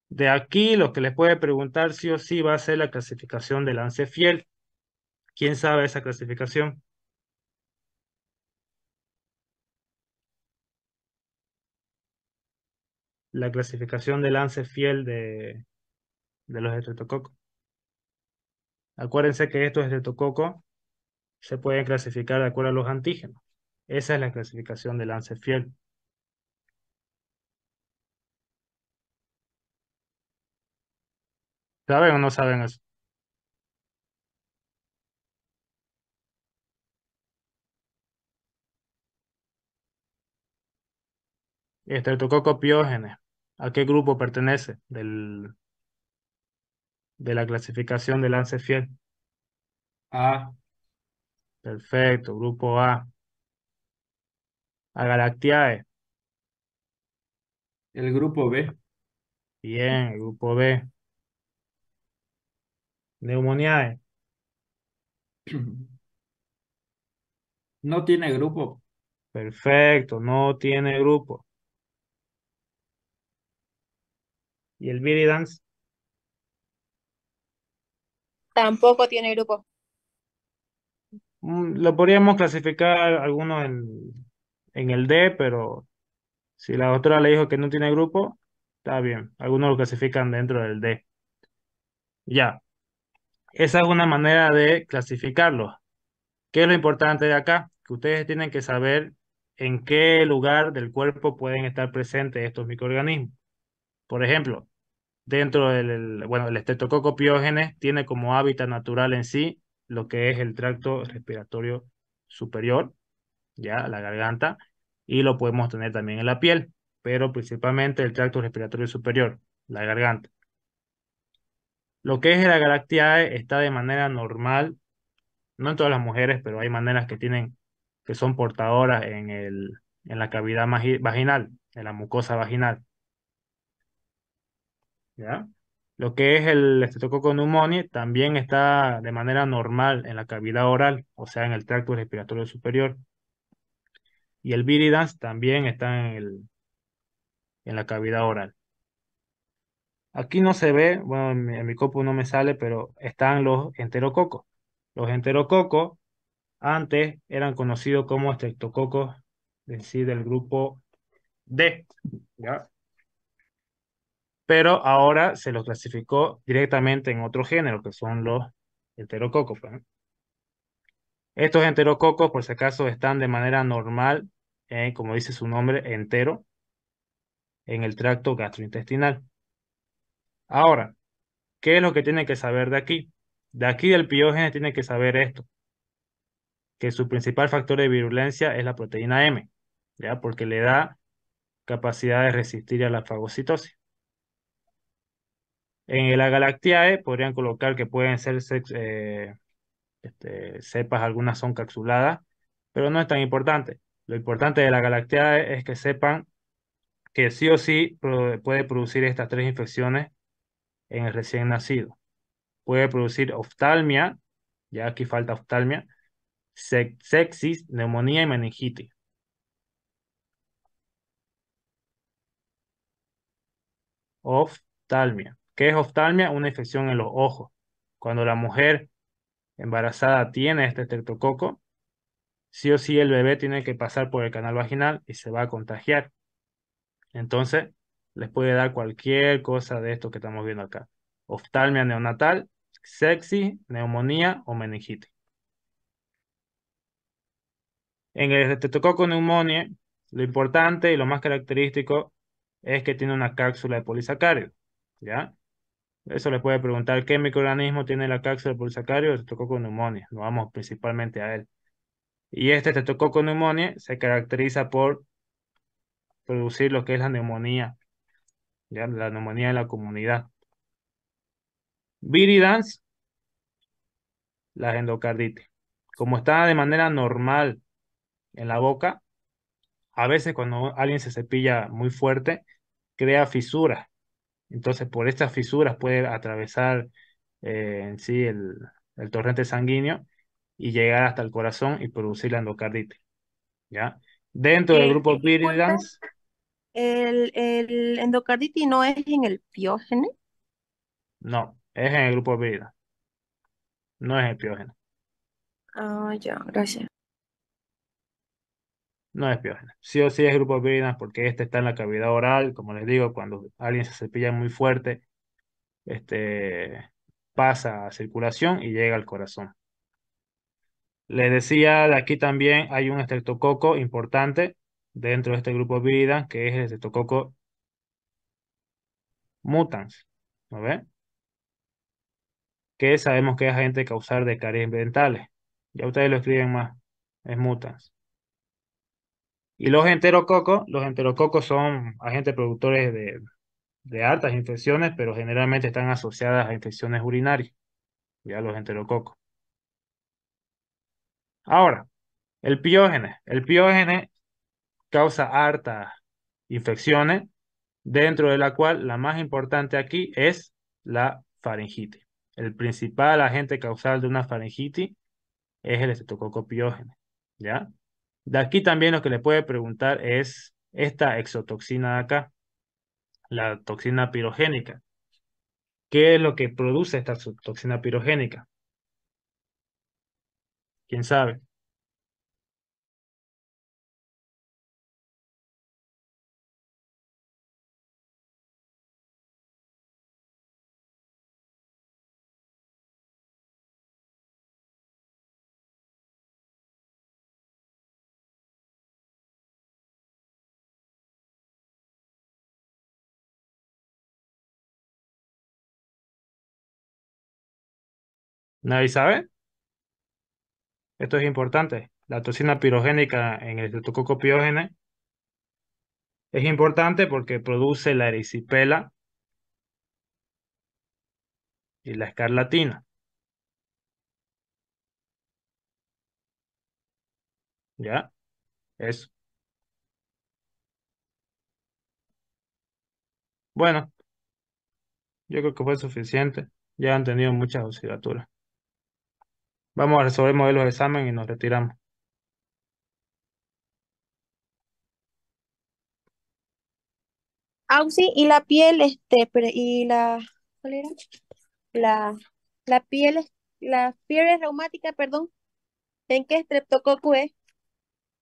De aquí lo que les puede preguntar sí o sí va a ser la clasificación del Lancefiel. ¿Quién sabe esa clasificación? La clasificación del Lancefiel de los estreptococos. Acuérdense que estos estreptococos se pueden clasificar de acuerdo a los antígenos. Esa es la clasificación del Lancefiel. ¿Saben o no saben eso? Estreptococcus pyogenes. ¿A qué grupo pertenece de la clasificación de Lancefiel? A, Perfecto, grupo A. Agalactiae. el grupo B. Bien, el grupo B. Neumoniae. No tiene grupo. Perfecto, no tiene grupo. ¿Y el Viridans? Tampoco tiene grupo. Lo podríamos clasificar algunos en el D, pero si la doctora le dijo que no tiene grupo, está bien. Algunos lo clasifican dentro del D. Ya, esa es una manera de clasificarlos. ¿Qué es lo importante de acá? Que ustedes tienen que saber en qué lugar del cuerpo pueden estar presentes estos microorganismos. Por ejemplo, dentro bueno, el Streptococcus pyogenes tiene como hábitat natural en sí lo que es el tracto respiratorio superior, ya, la garganta, y lo podemos tener también en la piel, pero principalmente el tracto respiratorio superior, la garganta. Lo que es la Galactiae está de manera normal, no en todas las mujeres, pero hay maneras que son portadoras en la cavidad vaginal, en la mucosa vaginal, ¿ya? Lo que es el Streptococcus pneumoniae también está de manera normal en la cavidad oral, o sea, en el tracto respiratorio superior. Y el Viridans también está en la cavidad oral. Aquí no se ve, bueno, en mi copo no me sale, pero están los enterococos. Los enterococos antes eran conocidos como estreptococos en sí del grupo D, ¿ya? Pero ahora se los clasificó directamente en otro género, que son los enterococos, pues, ¿no? Estos enterococos, por si acaso, están de manera normal, como dice su nombre, entero, en el tracto gastrointestinal. Ahora, ¿qué es lo que tiene que saber de aquí? De aquí del piógene tiene que saber esto, que su principal factor de virulencia es la proteína M, ¿ya? Porque le da capacidad de resistir a la fagocitosis. En el Agalactiae podrían colocar que pueden ser cepas, algunas son capsuladas, pero no es tan importante. Lo importante de la Agalactiae es que sepan que sí o sí puede producir estas tres infecciones en el recién nacido. Puede producir oftalmia, ya aquí falta oftalmia, sepsis, neumonía y meningitis. Oftalmia. ¿Qué es oftalmia? Una infección en los ojos. Cuando la mujer embarazada tiene este estreptococo, sí o sí el bebé tiene que pasar por el canal vaginal y se va a contagiar. Entonces, les puede dar cualquier cosa de esto que estamos viendo acá. Oftalmia neonatal, sepsis, neumonía o meningitis. En el Streptococcus pneumoniae, lo importante y lo más característico es que tiene una cápsula de polisacárido, ¿ya? Eso le puede preguntar qué microorganismo tiene la cápsula de polisacárido, el Streptococcus pneumoniae. Nos vamos principalmente a él. Y este Streptococcus pneumoniae se caracteriza por producir lo que es la neumonía, ¿ya? La neumonía en la comunidad. Viridans, la endocarditis. Como está de manera normal en la boca, a veces cuando alguien se cepilla muy fuerte, crea fisuras. Entonces, por estas fisuras puede atravesar en sí el torrente sanguíneo y llegar hasta el corazón y producir la endocarditis, ¿ya? Dentro del grupo Disculpe, Viridans, el endocarditis no es en el piógene. no, es en el grupo Viridans, no es el piógeno, Ah, ya, gracias. no es piógeno. Sí o sí es grupo Viridans porque este está en la cavidad oral, como les digo, cuando alguien se cepilla muy fuerte, este, pasa a circulación y llega al corazón. Les decía, de aquí también hay un estreptococo importante dentro de este grupo Viridan, que es el estreptococo mutans, ¿no ve? que sabemos que es agente causal de caries dentales. Ya ustedes lo escriben más, es mutans. Y los enterococos son agentes productores de hartas infecciones, pero generalmente están asociadas a infecciones urinarias, ya los enterococos. Ahora, el piógene. El piógene causa hartas infecciones, dentro de la cual la más importante aquí es la faringitis. El principal agente causal de una faringitis es el estreptococo piógene, ¿ya? De aquí también lo que le puede preguntar es esta exotoxina de acá, la toxina pirogénica. ¿Qué es lo que produce esta toxina pirogénica? ¿Quién sabe? ¿Nadie sabe? Esto es importante. La toxina pirogénica en el estreptococo piógene es importante porque produce la erisipela y la escarlatina, ¿ya? Eso. Bueno, yo creo que fue suficiente. Ya han tenido muchas oscilaturas. Vamos a resolver modelos de examen y nos retiramos. Auxi, y la piel, y la, ¿cuál era? La, la piel, la fiebre reumática, perdón, ¿en qué estreptococo es?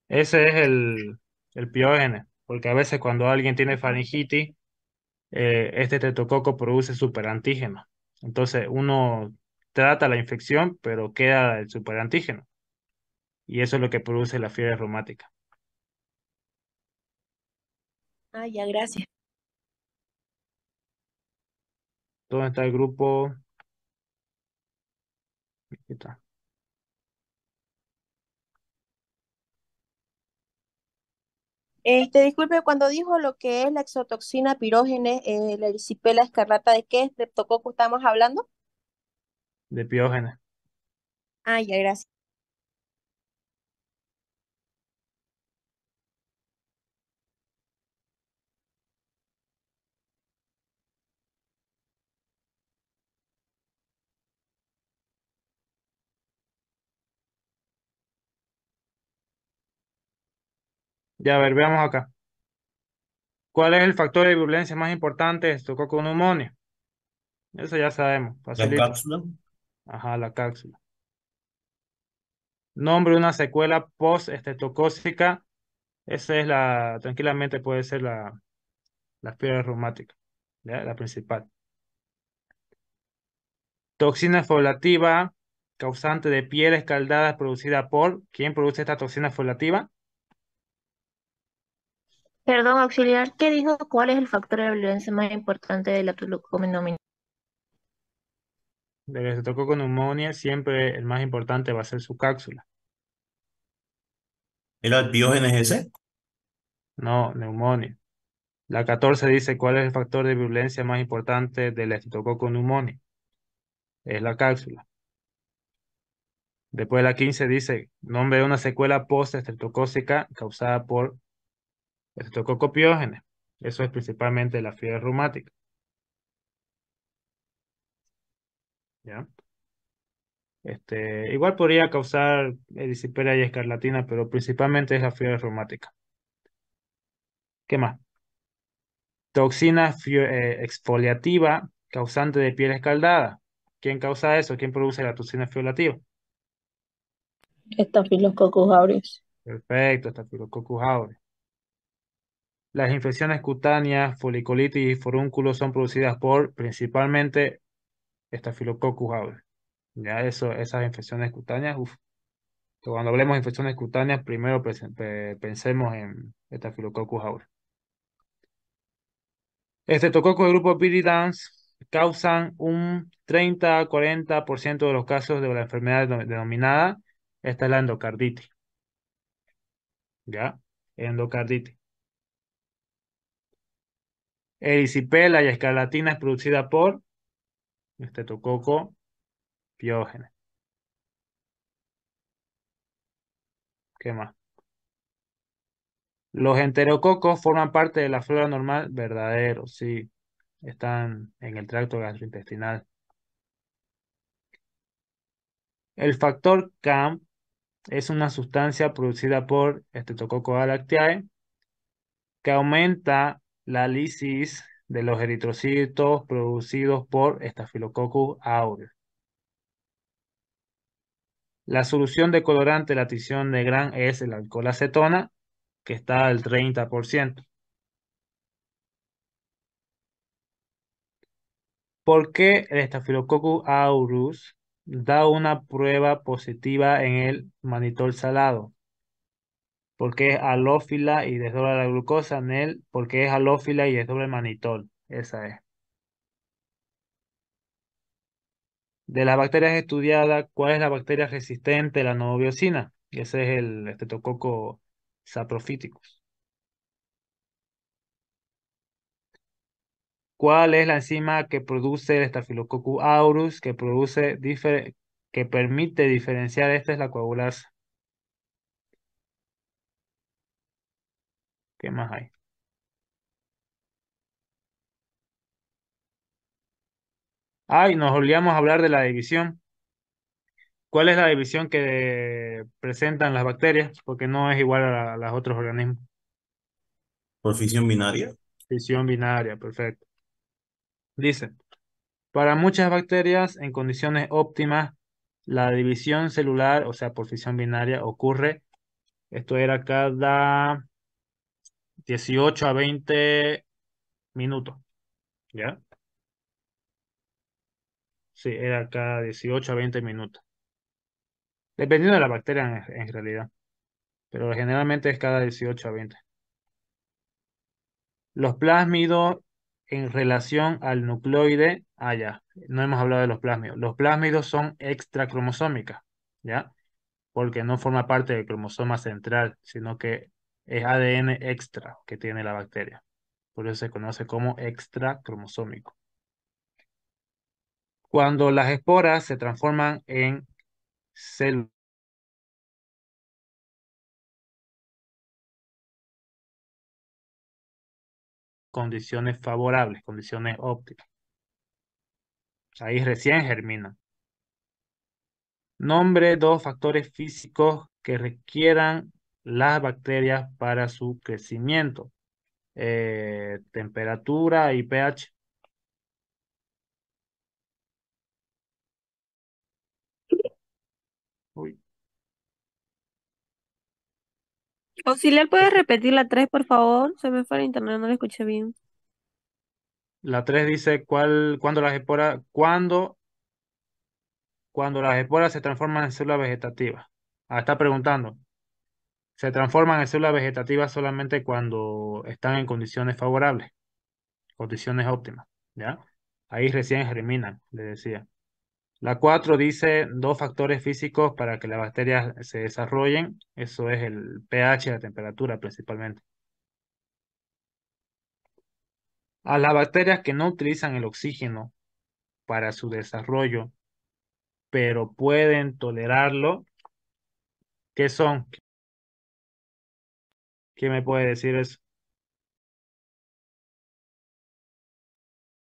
Ese es el piógene, porque a veces cuando alguien tiene faringitis, este estreptococo produce superantígeno. Entonces uno trata la infección, pero queda el superantígeno. Y eso es lo que produce la fiebre reumática. Ah, ya, gracias. ¿Dónde está el grupo? Aquí está. Disculpe, cuando dijo lo que es la exotoxina pirógene, la erisipela escarlata, ¿de qué estreptococo estamos hablando? De piógene. Ah, ya, gracias. Ya, a ver, veamos acá. ¿Cuál es el factor de virulencia más importante de estreptococo neumonía? Eso ya sabemos, La facilito. cápsula. Ajá, la cápsula. Nombre de una secuela post-estreptocócica. Esa es tranquilamente puede ser la fiebre reumática, ¿ya? La principal. Toxina folativa, causante de piel escaldada producida por, ¿quién produce esta toxina folativa? Perdón, auxiliar, ¿qué dijo? ¿Cuál es el factor de violencia más importante de la tuberculosis? Del estreptococo neumonía, siempre el más importante va a ser su cápsula. ¿Era el Piógenes ese? No, neumonía. La 14 dice cuál es el factor de virulencia más importante del estreptococo neumonía. Es la cápsula. Después la 15 dice nombre de una secuela post-estreptocócica causada por estreptococo piógene. Eso es principalmente la fiebre reumática. ¿Ya? Igual podría causar erisipela y escarlatina, pero principalmente es la fiebre reumática. ¿Qué más? Toxina exfoliativa causante de piel escaldada. ¿Quién causa eso? ¿Quién produce la toxina exfoliativa? Staphylococcus aureus. Perfecto, Staphylococcus aureus. Las infecciones cutáneas, foliculitis y forúnculos son producidas por principalmente Staphylococcus aureus. Ya esas infecciones cutáneas, cuando hablemos de infecciones cutáneas, primero pensemos en Staphylococcus aureus. Estreptococcus del grupo Viridans causan un 30 a 40% de los casos de la enfermedad denominada, esta es la endocarditis, ¿ya? Endocarditis. Erisipela y escarlatina es producida por Streptococcus pyogenes. ¿Qué más? Los enterococos forman parte de la flora normal, verdadero, sí. Están en el tracto gastrointestinal. El factor CAM es una sustancia producida por Streptococcus alactiae que aumenta la lisis de los eritrocitos producidos por Staphylococcus aureus. La solución de colorante de la tinción de Gram es el alcohol acetona, que está al 30%. ¿Por qué el Staphylococcus aureus da una prueba positiva en el mannitol salado? Porque es halófila y desdobla la glucosa en él, porque es halófila y desdobla el mannitol. Esa es. De las bacterias estudiadas, ¿cuál es la bacteria resistente a la novobiosina? Ese es el Streptococcus saprophyticus. ¿Cuál es la enzima que produce el Staphylococcus aureus, que permite diferenciar? Esta es la coagulasa. ¿Qué más hay? Ay, nos olvidamos hablar de la división. ¿Cuál es la división que presentan las bacterias? Porque no es igual a los otros organismos. Por fisión binaria. División binaria, perfecto. Dice, para muchas bacterias en condiciones óptimas, la división celular, o sea, por fisión binaria, ocurre, esto era cada 18 a 20 minutos, ¿ya? Sí, era cada 18 a 20 minutos. Dependiendo de la bacteria en realidad, pero generalmente es cada 18 a 20. Los plásmidos en relación al nucleoide, ya, no hemos hablado de los plásmidos. Los plásmidos son extracromosómicas, ¿ya? Porque no forma parte del cromosoma central, sino que es ADN extra que tiene la bacteria. Por eso se conoce como extracromosómico. Cuando las esporas se transforman en células, condiciones favorables, condiciones óptimas. Ahí recién germinan. Nombre dos factores físicos que requieran las bacterias para su crecimiento. Temperatura y pH. Uy, Auxiliar, ¿puedes repetir la 3, por favor? Se me fue el internet, no lo escuché bien. la 3 dice cuando las esporas se transforman en células vegetativas. Está preguntando. Se transforman en células vegetativas solamente cuando están en condiciones favorables, condiciones óptimas, ¿ya? Ahí recién germinan, le decía. La 4 dice dos factores físicos para que las bacterias se desarrollen. Eso es el pH y la temperatura principalmente. A las bacterias que no utilizan el oxígeno para su desarrollo, pero pueden tolerarlo, ¿qué son? ¿Quién me puede decir eso?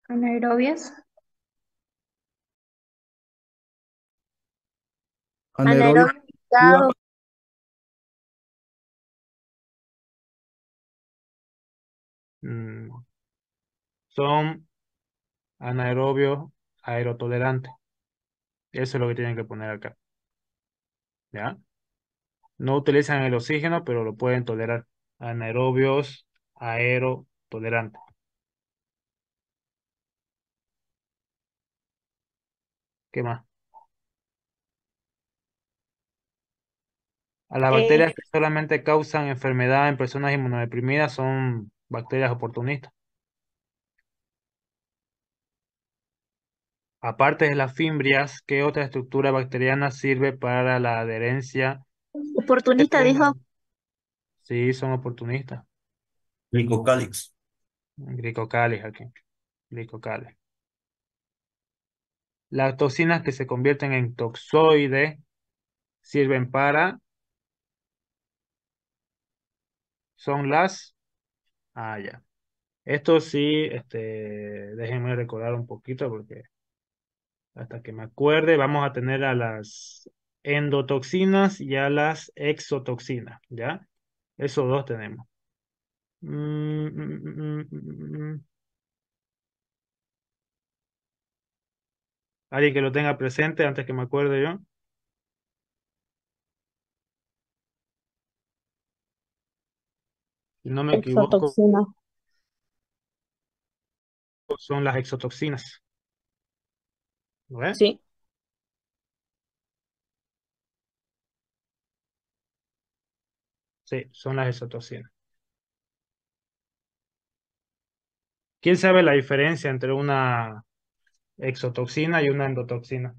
Anaerobias. Anaerobio Anaerobio ligado. Mm, son anaerobios aerotolerantes. Eso es lo que tienen que poner acá. ¿Ya? No utilizan el oxígeno, pero lo pueden tolerar. Anaerobios aerotolerantes. ¿Qué más? A las Eh, bacterias que solamente causan enfermedad en personas inmunodeprimidas son bacterias oportunistas. Aparte de las fimbrias, ¿qué otra estructura bacteriana sirve para la adherencia? Oportunista dijo, Sí, son oportunistas. Glicocálix. Glicocales aquí. Glicocales. Las toxinas que se convierten en toxoides sirven para... Son las... Ah, ya. Esto sí, déjenme recordar un poquito porque hasta que me acuerde, vamos a tener a las endotoxinas y a las exotoxinas, ¿ya? Esos dos tenemos. Mm, mm, mm, mm. Alguien que lo tenga presente antes que me acuerde yo. Si no me equivoco, exotoxina. son las exotoxinas. ¿No ves? Sí. Sí, son las exotoxinas. ¿Quién sabe la diferencia entre una exotoxina y una endotoxina?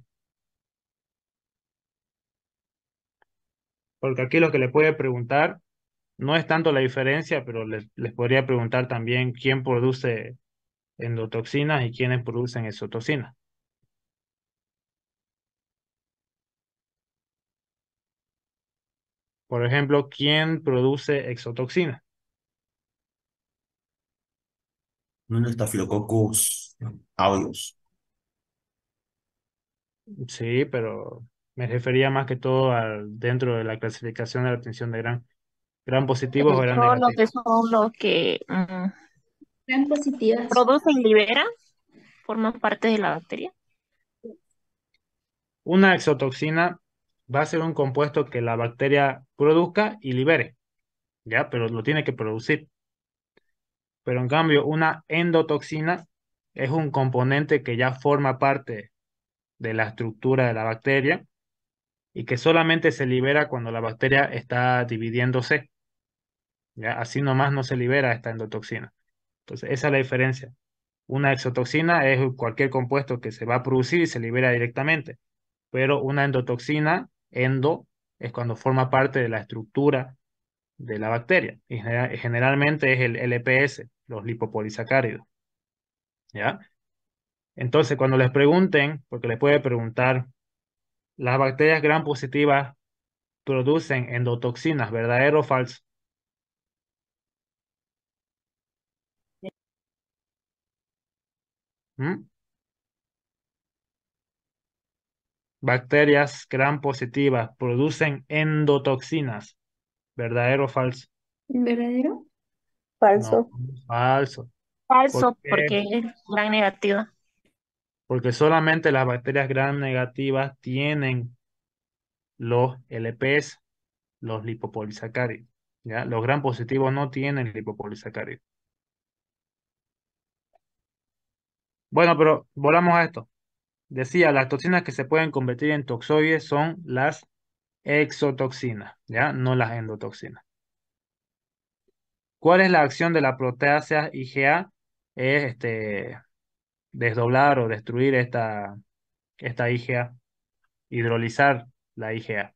Porque aquí lo que le puede preguntar no es tanto la diferencia, pero les podría preguntar también quién produce endotoxinas y quiénes producen exotoxinas. Por ejemplo, ¿quién produce exotoxinas? Un Staphylococcus aureus. Sí, pero me refería más que todo dentro de la clasificación de la obtención de gran positivos o gran son los que negativos. son los que Gran positivas. producen y liberan, forman parte de la bacteria. Una exotoxina va a ser un compuesto que la bacteria produzca y libere, ¿ya? Pero lo tiene que producir. Pero en cambio, una endotoxina es un componente que ya forma parte de la estructura de la bacteria y que solamente se libera cuando la bacteria está dividiéndose, ¿ya? Así nomás no se libera esta endotoxina. Entonces, esa es la diferencia. Una exotoxina es cualquier compuesto que se va a producir y se libera directamente, pero una endotoxina, endo, es cuando forma parte de la estructura de la bacteria y generalmente es el LPS, los lipopolisacáridos, ¿ya? Entonces, cuando les pregunten, porque les puede preguntar, ¿las bacterias gram positivas producen endotoxinas, verdadero o falso? ¿Mm? Bacterias gram positivas producen endotoxinas, verdadero o falso. ¿Verdadero? No, Falso. falso. ¿Por Falso, qué? porque es gran negativa. Porque solamente las bacterias gram negativas tienen los LPS, los lipopolisacáridos, ¿ya? Los gram positivos no tienen lipopolisacáridos. Bueno, pero volvamos a esto. Decía, las toxinas que se pueden convertir en toxoides son las exotoxinas, ¿ya? No las endotoxinas. ¿Cuál es la acción de la proteasa IgA? Es desdoblar o destruir esta IgA, hidrolizar la IgA.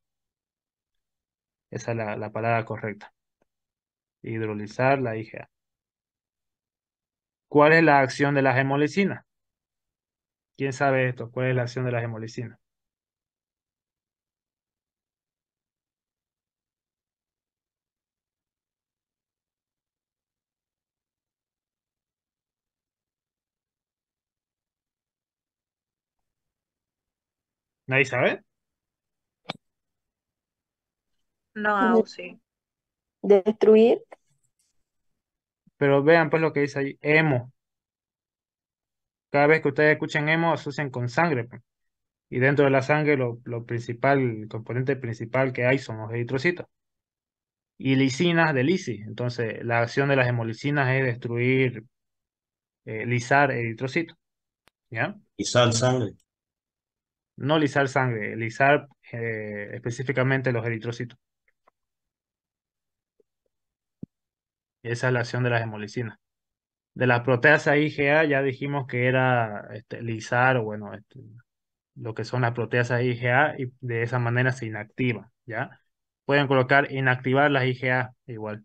Esa es la palabra correcta. Hidrolizar la IgA. ¿Cuál es la acción de las hemolicinas? ¿Quién sabe esto? ¿Cuál es la acción de las hemolicinas? ¿Nadie sabe? De- No, sí. Destruir. Pero vean pues lo que dice ahí. Hemo. Cada vez que ustedes escuchen hemo, asocian con sangre, pues. Y dentro de la sangre lo principal, el componente principal que hay son los eritrocitos. Y lisinas de lisis. Entonces, la acción de las hemolicinas es destruir, lisar eritrocitos. ¿Ya? Y sal sangre. No lisar sangre, lisar específicamente los eritrocitos. Esa es la acción de las hemolicinas. De las proteasas IgA ya dijimos que era lisar, o bueno, lo que son las proteasas IgA, y de esa manera se inactiva, ¿ya? Pueden colocar inactivar las IgA igual.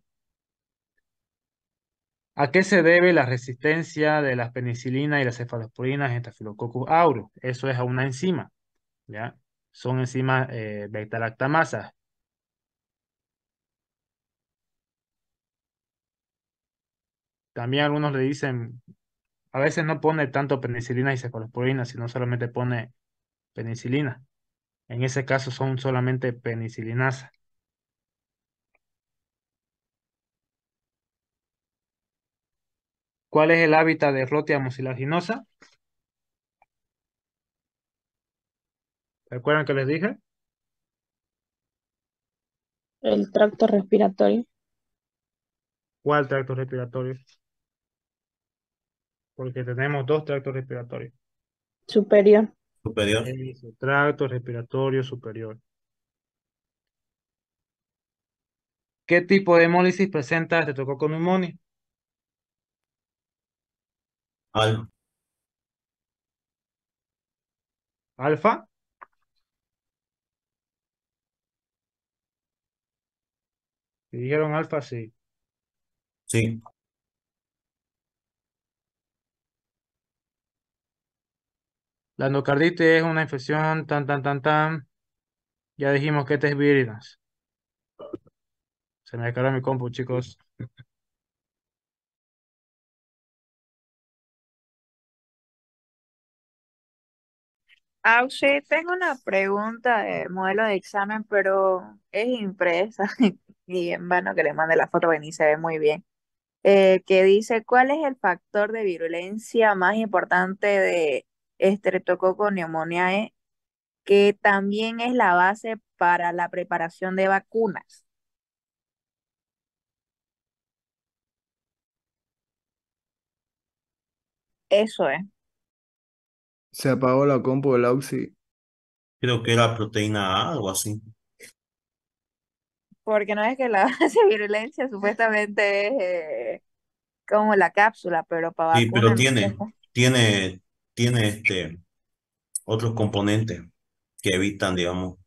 ¿A qué se debe la resistencia de las penicilinas y las cefalosporinas en Staphylococcus aureus? Eso es a una enzima, ¿ya? Son enzimas beta-lactamasas. También algunos le dicen, a veces no pone tanto penicilina y cefalosporina, sino solamente pone penicilina. En ese caso son solamente penicilinasa. ¿Cuál es el hábitat de Rhotia mucilaginosa? ¿Recuerdan que les dije? El tracto respiratorio ¿Cuál tracto respiratorio? Porque tenemos dos tractos respiratorios. superior. Superior. Eso, tracto respiratorio superior. ¿Qué tipo de hemólisis presenta Streptococcus pneumoniae? Alfa. Alfa. Si dijeron alfa, sí. Sí. La endocarditis es una infección tan. Ya dijimos que este es virinas. Se me descargó mi compu, chicos. Ah, sí, tengo una pregunta de modelo de examen, pero es impresa y en vano que le mande la foto, y se ve muy bien. Que dice, ¿cuál es el factor de virulencia más importante de Streptococcus pneumoniae, que también es la base para la preparación de vacunas? Eso es, Se apagó la compu del Auxi. Creo que era proteína A, algo así. porque no es que la base de virulencia supuestamente es como la cápsula, pero para Sí, pero vacunas no sé. tiene otros componentes que evitan, digamos.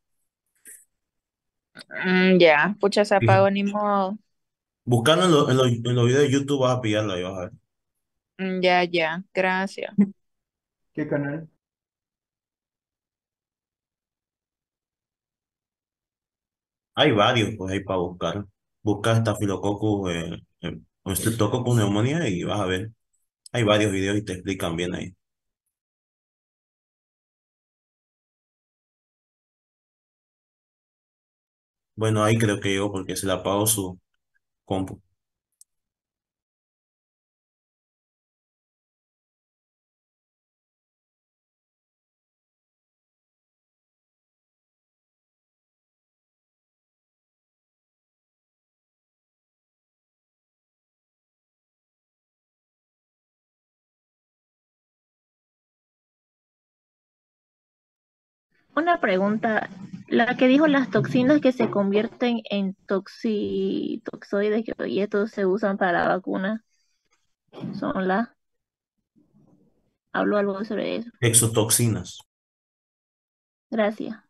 Ya, pucha, se Fija- apagó ni modo. Buscando en los videos de YouTube vas a pillarlo ahí, vas a ver. Ya, ya, gracias. ¿Qué canal? Hay varios, pues, ahí para buscar. Busca Staphylococcus, o Streptococcus pneumoniae y vas a ver. Hay varios videos y te explican bien ahí. Bueno, ahí creo que llegó porque se le apagó su compu. Una pregunta, la que dijo las toxinas que se convierten en toxoides y estos se usan para la vacuna, son las, hablo algo sobre eso. Exotoxinas. Gracias.